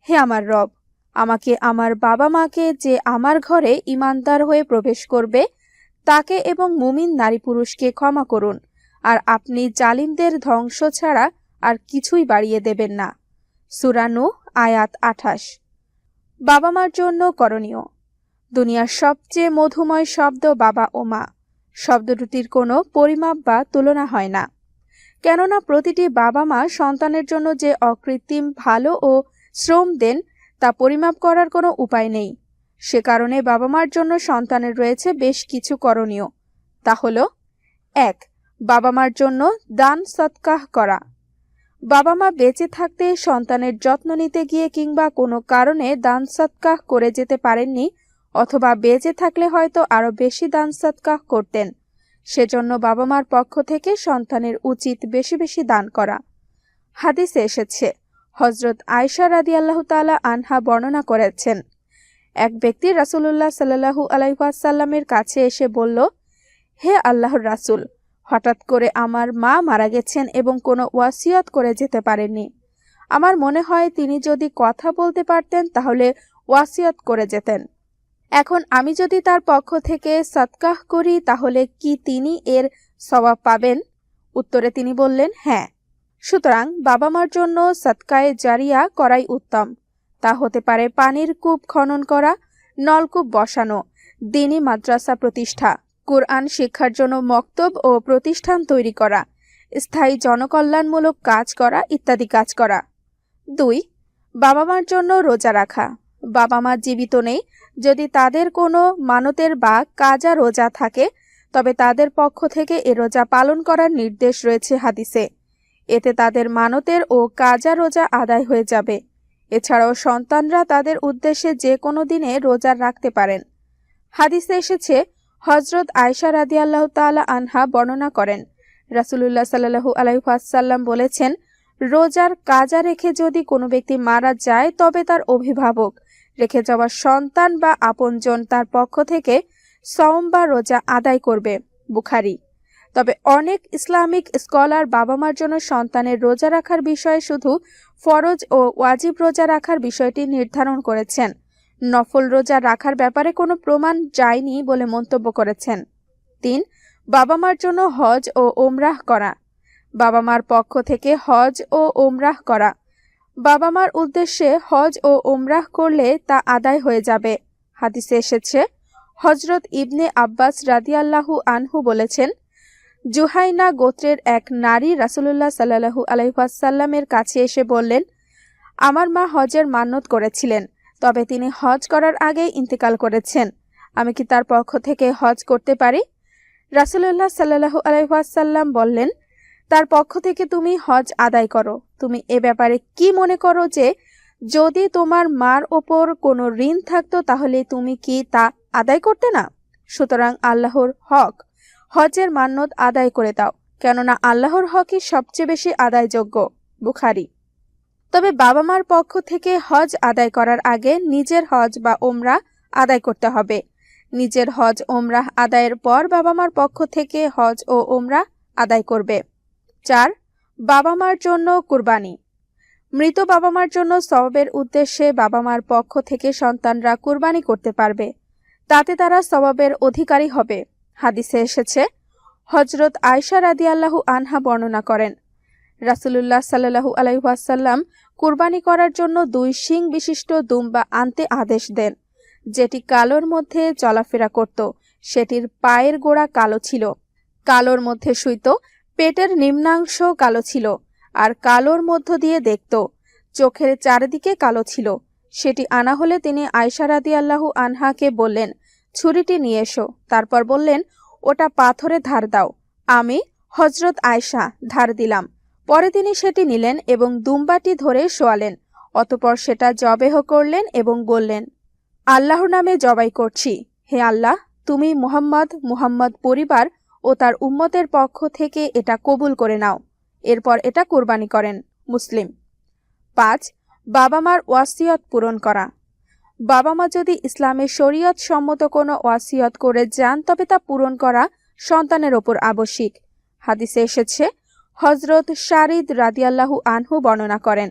হে আমার রব, আমাকে, আমার বাবা মাকে, যে আমার ঘরে ঈমানদার হয়ে প্রবেশ করবে, তাকে এবং মুমিন নারী পুরুষকে ক্ষমা করুন, আর আপনি জালিমদের ধ্বংস ছাড়া আর কিছুই বাড়িয়ে দেবেন না। সূরা নূহ আয়াত 28। বাবা মার জন্য করণীয়। দুনিয়ার সবচেয়ে মধুময় শব্দ বাবা ও মা। শব্দ দুটির কোনো পরিমাপ বা তুলনা হয় না, কেননা প্রতিটি বাবা মা সন্তানের জন্য যে অকৃত্রিম ভালো ও শ্রম দেন তা পরিমাপ করার কোনো উপায় নেই। সে কারণে বাবা মার জন্য সন্তানের রয়েছে বেশ কিছু করণীয়। তা হলো 1. বাবা মার জন্য দান সৎকাহ করা। বাবা মা বেঁচে থাকতে সন্তানের যত্ন নিতে গিয়ে কিংবা কোনো কারণে দান সৎকাহ করে যেতে পারেননি, অথবা বেঁচে থাকলে হয়তো আরো বেশি দান সৎকাহ করতেন, সেজন্য বাবা মার পক্ষ থেকে সন্তানের উচিত বেশি বেশি দান করা। হাদিসে এসেছে, হযরত আয়েশা রাদিয়াল্লাহু তাআলা আনহা বর্ণনা করেছেন, এক ব্যক্তি রাসূলুল্লাহ সাল্লাল্লাহু আলাইহি ওয়াসাল্লামের কাছে এসে বলল, হে আল্লাহর রাসূল, হঠাৎ করে আমার মা মারা গেছেন এবং কোনো ওয়াসিয়ত করে যেতে পারেননি। আমার মনে হয় তিনি যদি কথা বলতে পারতেন তাহলে ওয়াসিয়ত করে যেতেন। এখন আমি যদি তার পক্ষ থেকে সদকাহ করি তাহলে কি তিনি এর সওয়াব পাবেন? উত্তরে তিনি বললেন, হ্যাঁ। সুতরাং বাবা মার জন্য সদকায়ে জারিয়া করাই উত্তম। তা হতে পারে পানির কূপ খনন করা, নলকূপ বসানো, দ্বীনি মাদ্রাসা প্রতিষ্ঠা, কুরআন শিক্ষার জন্য মক্তব ও প্রতিষ্ঠান তৈরি করা, স্থায়ী জনকল্যাণমূলক কাজ করা ইত্যাদি কাজ করা। 2. বাবা মার জন্য রোজা রাখা। বাবা মা জীবিত নেই, যদি তাদের কোনো মানতের বা কাজা রোজা থাকে তবে তাদের পক্ষ থেকে এ রোজা পালন করার নির্দেশ রয়েছে হাদিসে। এতে তাদের মানতের ও কাজা রোজা আদায় হয়ে যাবে। এছাড়াও সন্তানরা তাদের উদ্দেশ্যে যে কোনো দিনে রোজা রাখতে পারেন। হাদিসে এসেছে, হযরত আয়েশা রাদিয়াল্লাহু তাআলা আনহা বর্ণনা করেন, রাসূলুল্লাহ সাল্লাল্লাহু আলাইহি ওয়াসাল্লাম বলেছেন, রোজার কাজা রেখে যদি কোনো ব্যক্তি মারা যায় তবে তার অভিভাবক, রেখে যাওয়া সন্তান বা আপনজন তার পক্ষ থেকে সওম বা রোজা আদায় করবে। বুখারী। তবে অনেক ইসলামিক স্কলার বাবা মার জন্য সন্তানের রোজা রাখার বিষয়ে শুধু ফরজ ও ওয়াজিব রোজা রাখার বিষয়টি নির্ধারণ করেছেন, নফল রোজা রাখার ব্যাপারে কোনো প্রমাণ যায়নি বলে মন্তব্য করেছেন। 3. বাবা মার জন্য হজ ও ওমরাহ করা। বাবা মার পক্ষ থেকে হজ ও ওমরাহ করা। বাবা মার উদ্দেশ্যে হজ ও ওমরাহ করলে তা আদায় হয়ে যাবে। হাদিসে এসেছে, হযরত ইবনে আব্বাস রাদিয়াল্লাহু আনহু বলেছেন, জুহাইনা গোত্রের এক নারী রাসূলুল্লাহ সাল্লাল্লাহু আলাইহি ওয়াসাল্লামের কাছে এসে বললেন, আমার মা হজের মান্নত করেছিলেন, তবে তিনি হজ করার আগেই ইন্তেকাল করেছেন। আমি কি তার পক্ষ থেকে হজ করতে পারি? রাসূলুল্লাহ সাল্লাল্লাহু আলাইহি ওয়াসাল্লাম বললেন, তার পক্ষ থেকে তুমি হজ আদায় করো। তুমি এ ব্যাপারে কি মনে করো যে যদি তোমার মার ওপর কোনো ঋণ থাকতো তাহলে তুমি কি তা আদায় করতে না? সুতরাং আল্লাহর হক হজের মান্নত আদায় করে দাও, কেননা আল্লাহর হকই সবচেয়ে বেশি আদায়যোগ্য। বুখারী। তবে বাবা মার পক্ষ থেকে হজ আদায় করার আগে নিজের হজ বা ওমরাহ আদায় করতে হবে। নিজের হজ ওমরাহ আদায়ের পর বাবা মার পক্ষ থেকে হজ ও ওমরাহ আদায় করবে। 4. বাবা মার জন্য কুরবানি। মৃত বাবা মার জন্য সওয়াবের উদ্দেশ্যে বাবা মার পক্ষ থেকে সন্তানরা কুরবানি করতে পারবে, তাতে তারা সওয়াবের অধিকারী হবে। হাদিসে এসেছে, হযরত আয়েশা রাদিয়াল্লাহু আনহা বর্ণনা করেন, রাসূলুল্লাহ সাল্লাল্লাহু আলাইহি ওয়াসাল্লাম কুরবানি করার জন্য 2 শিং বিশিষ্ট দুম্বা আনতে আদেশ দেন, যেটি কালোর মধ্যে চলাফেরা করত। সেটির পায়ের গোড়া কালো ছিল, কালোর মধ্যে শুইত, পেটের নিম্নাংশ কালো ছিল, আর কালোর মধ্য দিয়ে দেখত, চোখের চারিদিকে কালো ছিল। সেটি আনা হলে তিনি আয়েশা রাদিয়াল্লাহু আনহাকে বললেন, ছুরিটি নিয়ে এসো। তারপর বললেন, ওটা পাথরে ধার দাও। আমি, হযরত আয়েশা, ধার দিলাম। পরে তিনি সেটি নিলেন এবং দুম্বাটি ধরে শোয়ালেন। অতঃপর সেটা জবেহ করলেন এবং বললেন, আল্লাহর নামে জবাই করছি। হে আল্লাহ, তুমি মুহাম্মদ পরিবার ও তার উম্মতের পক্ষ থেকে এটা কবুল করে নাও। এরপর এটা কুরবানি করেন। মুসলিম। 5. বাবা মার ওয়াসিয়ত পূরণ করা। বাবা মা যদি ইসলামের শরীয়ত সম্মত কোনো ওয়াসিয়ত করে যান তবে তা পূরণ করা সন্তানের ওপর আবশ্যিক। হাদিসে এসেছে, হযরত শারিদ রাদিয়াল্লাহু আনহু বর্ণনা করেন,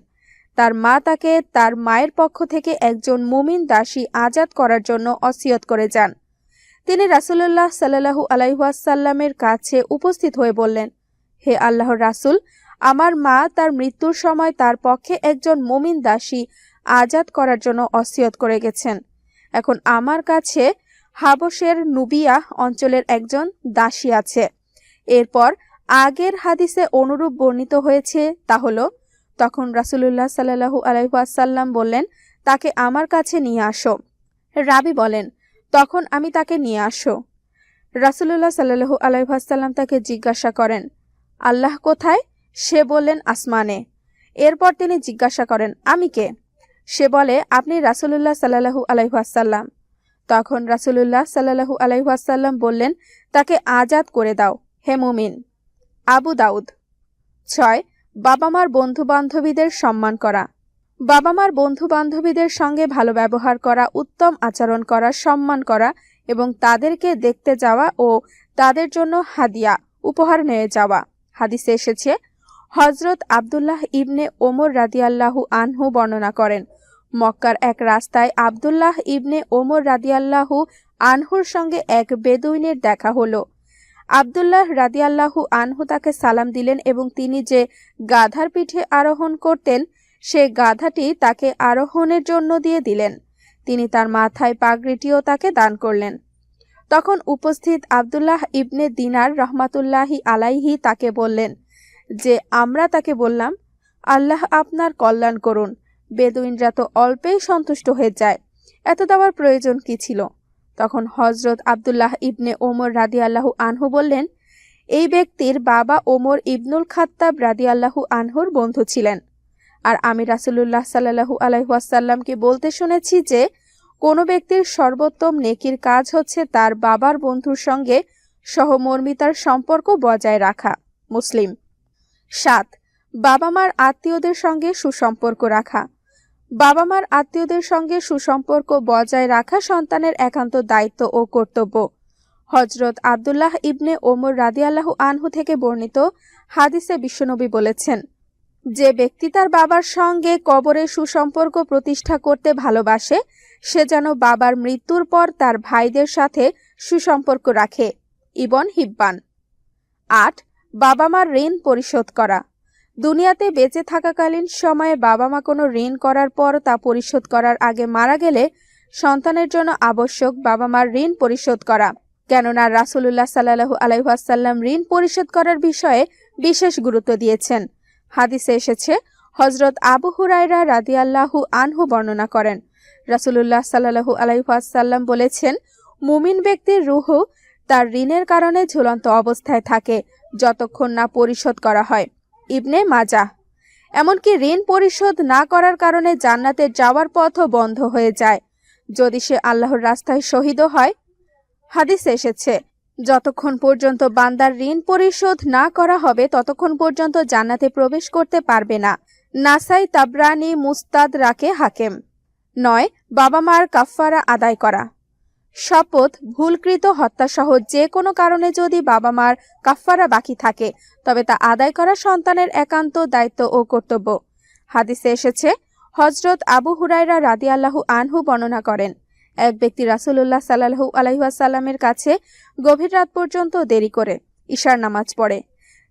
তার মা তাকে তার মায়ের পক্ষ থেকে একজন মুমিন দাসী আজাদ করার জন্য ওসিয়ত করে যান। তিনি রাসূলুল্লাহ সাল্লাল্লাহু আলাইহি ওয়াসাল্লামের কাছে উপস্থিত হয়ে বললেন, হে আল্লাহর রাসূল, আমার মা তার মৃত্যুর সময় তার পক্ষে একজন মুমিন দাসী আজাদ করার জন্য ওসিয়ত করে গেছেন। এখন আমার কাছে হাবশের নুবিয়া অঞ্চলের একজন দাসী আছে। এরপর আগের হাদিসে অনুরূপ বর্ণিত হয়েছে, তা হলো, তখন রাসূলুল্লাহ সাল্লাল্লাহু আলাইহি ওয়াসাল্লাম বললেন, তাকে আমার কাছে নিয়ে আসো। রাবি বলেন, তখন আমি তাকে নিয়ে আসো। রাসূলুল্লাহ সাল্লাল্লাহু আলাইহি ওয়াসাল্লাম তাকে জিজ্ঞাসা করেন, আল্লাহ কোথায়? সে বললেন, আসমানে। এরপর তিনি জিজ্ঞাসা করেন, আমি কে? সে বলে, আপনি রাসূলুল্লাহ সাল্লাল্লাহু আলাইহি ওয়াসাল্লাম। তখন রাসূলুল্লাহ সাল্লাল্লাহু আলাইহি ওয়াসাল্লাম বললেন, তাকে আজাদ করে দাও, হে মুমিন। আবু দাউদ। 6. বাবা মার বন্ধু বান্ধবীদের সম্মান করা। বাবা মার বন্ধু বান্ধবীদের সঙ্গে ভালো ব্যবহার করা, উত্তম আচরণ করা, সম্মান করা এবং তাদেরকে দেখতে যাওয়া ও তাদের জন্য হাদিয়া উপহার নিয়ে যাওয়া। হাদিসে এসেছে, হযরত আব্দুল্লাহ ইবনে ওমর রাদিয়াল্লাহু আনহু বর্ণনা করেন, মক্কার এক রাস্তায় আব্দুল্লাহ ইবনে ওমর রাদিয়াল্লাহু আনহুর সঙ্গে এক বেদুইনের দেখা হলো। আব্দুল্লাহ রাদিয়াল্লাহু আনহু তাকে সালাম দিলেন এবং তিনি যে গাধার পিঠে আরোহণ করতেন সে গাধাটি তাকে আরোহণের জন্য দিয়ে দিলেন। তিনি তার মাথায় পাগড়িটিও তাকে দান করলেন। তখন উপস্থিত আব্দুল্লাহ ইবনে দিনার রহমাতুল্লাহি আলাইহি তাকে বললেন যে আমরা তাকে বললাম, আল্লাহ আপনার কল্যাণ করুন, বেদুইনরা তো অল্পেই সন্তুষ্ট হয়ে যায়, এত দেওয়ার প্রয়োজন কি ছিল? তখন হযরত আব্দুল্লাহ ইবনে ওমর রাদিয়াল্লাহু আনহু বললেন, এই ব্যক্তির বাবা ওমর ইবনুল খাত্তাব রাদিয়াল্লাহু আনহুর বন্ধু ছিলেন। আর আমি রাসূলুল্লাহ সাল্লাল্লাহু আলাইহি ওয়াসাল্লামকে বলতে শুনেছি যে কোনো ব্যক্তির সর্বোত্তম নেকির কাজ হচ্ছে তার বাবার বন্ধুর সঙ্গে সহমর্মিতার সম্পর্ক বজায় রাখা। মুসলিম। 7. বাবা মার আত্মীয়দের সঙ্গে সুসম্পর্ক রাখা। বাবা মার আত্মীয়দের সঙ্গে সুসম্পর্ক বজায় রাখা সন্তানের একান্ত দায়িত্ব ও কর্তব্য। হযরত আব্দুল্লাহ ইবনে ওমর রাদিয়াল্লাহু আনহু থেকে বর্ণিত হাদিসে বিশ্বনবী বলেছেন, যে ব্যক্তি তার বাবার সঙ্গে কবরে সুসম্পর্ক প্রতিষ্ঠা করতে ভালোবাসে সে যেন বাবার মৃত্যুর পর তার ভাইদের সাথে সুসম্পর্ক রাখে। ইবন হিব্বান। ৮. বাবা মার ঋণ পরিশোধ করা। দুনিয়াতে বেঁচে থাকাকালীন সময়ে বাবা মা কোনো ঋণ করার পর তা পরিশোধ করার আগে মারা গেলে সন্তানের জন্য আবশ্যক বাবা মার ঋণ পরিশোধ করা। কেননা রাসূলুল্লাহ সাল্লাল্লাহু আলাইহি ওয়াসাল্লাম ঋণ পরিশোধ করার বিষয়ে বিশেষ গুরুত্ব দিয়েছেন। হাদিসে এসেছে, হযরত আবু হুরায়রা রাদিয়াল্লাহু আনহু বর্ণনা করেন, রাসূলুল্লাহ সাল্লাল্লাহু আলাইহি ওয়াসাল্লাম বলেছেন, মুমিন ব্যক্তির রূহ তার ঋণের কারণে ঝুলন্ত অবস্থায় থাকে যতক্ষণ না পরিশোধ করা হয়। ইবনে মাজাহ। এমনকি ঋণ পরিশোধ না করার কারণে জান্নাতে যাওয়ার পথও বন্ধ হয়ে যায় যদি সে আল্লাহর রাস্তায় শহীদও হয়। হাদিসে এসেছে, যতক্ষণ পর্যন্ত বান্দার ঋণ পরিশোধ না করা হবে ততক্ষণ পর্যন্ত জান্নাতে প্রবেশ করতে পারবে না। নাসাই, তাবরানী, মুস্তাদরাকে হাকিম। ৯. বাবা মার কাফফারা আদায় করা। শপথ, ভুলকৃত হত্যাসহ যে কোনো কারণে যদি বাবা মার কাফফারা বাকি থাকে তবে তা আদায় করা সন্তানের একান্ত দায়িত্ব ও কর্তব্য। হাদিসে এসেছে, হযরত আবু হুরায়রা রাদিয়াল্লাহু আনহু বর্ণনা করেন, এক ব্যক্তি রাসূলুল্লাহ সাল্লাল্লাহু আলাইহি ওয়াসাল্লামের কাছে গভীর রাত পর্যন্ত দেরি করে ইশার নামাজ পড়ে।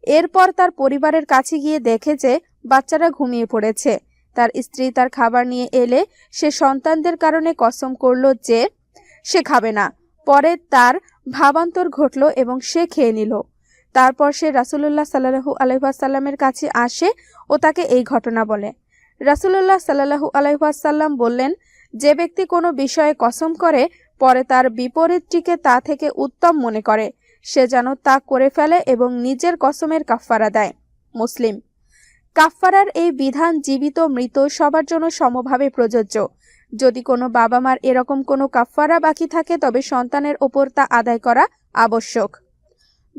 এরপর তার পরিবারের কাছে গিয়ে দেখে যে বাচ্চারা ঘুমিয়ে পড়েছে। তার স্ত্রী তার খাবার নিয়ে এলে সে সন্তানদের কারণে কসম করল যে সে খাবে না। পরে তার ভাবান্তর ঘটল এবং সে খেয়ে নিল। তারপর সে রাসূলুল্লাহ সাল্লাল্লাহু আলাইহি ওয়াসাল্লামের কাছে আসে ও তাকে এই ঘটনা বলে। রাসূলুল্লাহ সাল্লাল্লাহু আলাইহি ওয়াসাল্লাম বললেন, যে ব্যক্তি কোনো বিষয়ে কসম করে পরে তার বিপরীতটিকে তা থেকে উত্তম মনে করে সে যেন তা করে ফেলে এবং নিজের কসমের কাফফারা দেয়। মুসলিম। কাফফারার এই বিধান জীবিত মৃত সবার জন্য সমভাবে প্রযোজ্য। যদি কোনো বাবা মার এরকম কোনো কাফফারা বাকি থাকে তবে সন্তানের ওপর তা আদায় করা আবশ্যক।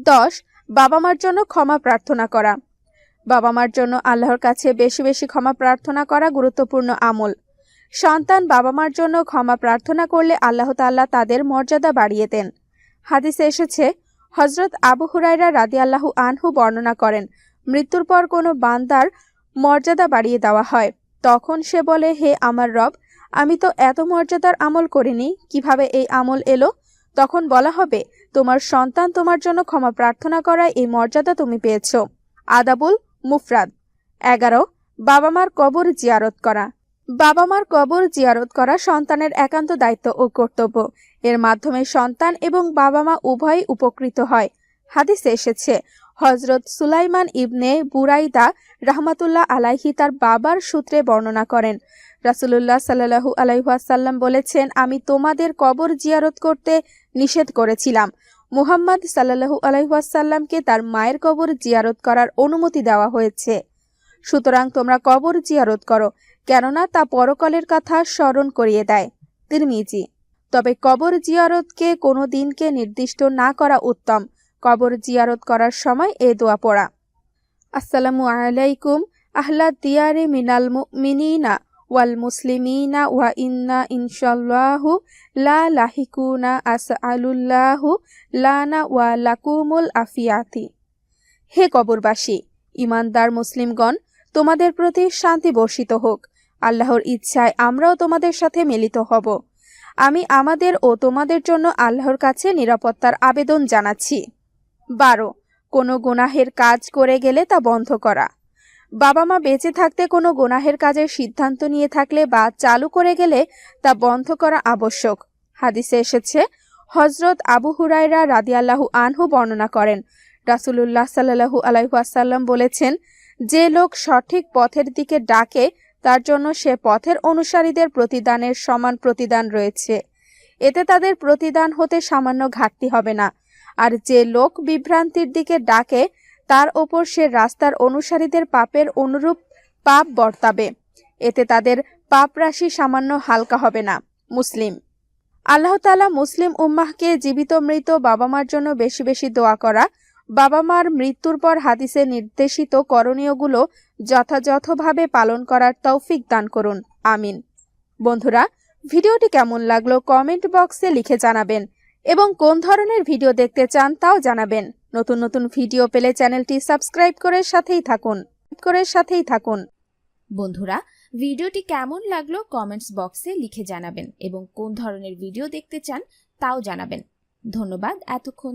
১০. বাবা মার জন্য ক্ষমা প্রার্থনা করা। বাবা মার জন্য আল্লাহর কাছে বেশি বেশি ক্ষমা প্রার্থনা করা গুরুত্বপূর্ণ আমল। সন্তান বাবা মার জন্য ক্ষমা প্রার্থনা করলে আল্লাহ তাআলা তাদের মর্যাদা বাড়িয়ে দেন। হাদিসে এসেছে, হযরত আবু হুরায়রা রাদিয়াল্লাহু আনহু বর্ণনা করেন, মৃত্যুর পর কোনো বান্দার মর্যাদা বাড়িয়ে দেওয়া হয়। তখন সে বলে, হে আমার রব, আমি তো এত মর্যাদার আমল করিনি, কিভাবে এই আমল এলো? তখন বলা হবে, তোমার সন্তান তোমার জন্য ক্ষমা প্রার্থনা করায় এই মর্যাদা তুমি পেয়েছ। আদাবুল মুফরাদ। ১১. বাবা মার কবর জিয়ারত করা। বাবা মার কবর জিয়ারত করা সন্তানের একান্ত দায়িত্ব ও কর্তব্য। এর মাধ্যমে সন্তান এবং বাবা মা উভয়ই উপকৃত হয়। হাদিসে এসেছে, হযরত সুলাইমান ইবনে বুরাইদা রাহমাতুল্লাহ আলাইহি তার বাবার সূত্রে বর্ণনা করেন, রাসূলুল্লাহ সাল্লাল্লাহু আলাইহি ওয়াসাল্লাম বলেছেন, আমি তোমাদের কবর জিয়ারত করতে নিষেধ করেছিলাম। মুহাম্মদ সাল্লাল্লাহু আলাইহি ওয়াসাল্লামকে তার মায়ের কবর জিয়ারত করার অনুমতি দেওয়া হয়েছে। সুতরাং তোমরা কবর জিয়ারত করো, কেননা তা পরকালের কথা স্মরণ করিয়ে দেয়। তিরমিজি। তবে কবর জিয়ারতকে কোনো দিনকে নির্দিষ্ট না করা উত্তম। কবর জিয়ারত করার সময় এই দোয়া পড়া, আসসালামু আলাইকুম আহলা দিয়ারি মিনাল মুমিনিনা ওয়াল মুসলিমিনা ওয়া ইন্না ইনশাআল্লাহু লা লাহিকুনা আসআলুল্লাহু লানা ওয়া লাকুমুল আফিয়াতি। হে কবরবাসী, ঈমানদার মুসলিমগণ, তোমাদের প্রতি শান্তি বর্ষিত হোক। আল্লাহর ইচ্ছায় আমরাও তোমাদের সাথে মিলিত হব। আমি আমাদের ও তোমাদের জন্য আল্লাহর কাছে নিরাপত্তার আবেদন জানাচ্ছি। ১২. কোনো গুনাহের কাজ করে গেলে তা বন্ধ করা। বাবা মা বেঁচে থাকতে কোনো গুনাহের কাজের সিদ্ধান্ত নিয়ে থাকলে বা চালু করে গেলে তা বন্ধ করা আবশ্যক। হাদিসে এসেছে, হযরত আবু হুরায়রা রাদিয়াল্লাহু আনহু বর্ণনা করেন, রাসূলুল্লাহ সাল্লাল্লাহু আলাইহি ওয়াসাল্লাম বলেছেন, যে লোক সঠিক পথের দিকে ডাকে তার জন্য সে পথের অনুসারীদের প্রতিদানের সমান প্রতিদান রয়েছে। এতে তাদের প্রতিদান হতে সামান্য ঘাটতি হবে না। আর যে লোক বিভ্রান্তির দিকে ডাকে তার ওপর সে রাস্তার অনুসারীদের পাপের অনুরূপ পাপ বর্তাবে। এতে তাদের পাপ রাশি সামান্য হালকা হবে না। মুসলিম। আল্লাহ তাআলা মুসলিম উম্মাহকে জীবিত মৃত বাবা মার জন্য বেশি বেশি দোয়া করা, বাবা মার মৃত্যুর পর হাদিসে নির্দেশিত করণীয়গুলো যথাযথভাবে পালন করার তৌফিক দান করুন। আমিন। বন্ধুরা, ভিডিওটি কেমন লাগলো কমেন্ট বক্সে লিখে জানাবেন এবং কোন ধরনের ভিডিও দেখতে চান তাও জানাবেন। নতুন নতুন ভিডিও পেলে চ্যানেলটি সাবস্ক্রাইব করে সাথেই থাকুন। বন্ধুরা, ভিডিওটি কেমন লাগলো কমেন্টস বক্সে লিখে জানাবেন এবং কোন ধরনের ভিডিও দেখতে চান তাও জানাবেন। ধন্যবাদ এতক্ষণ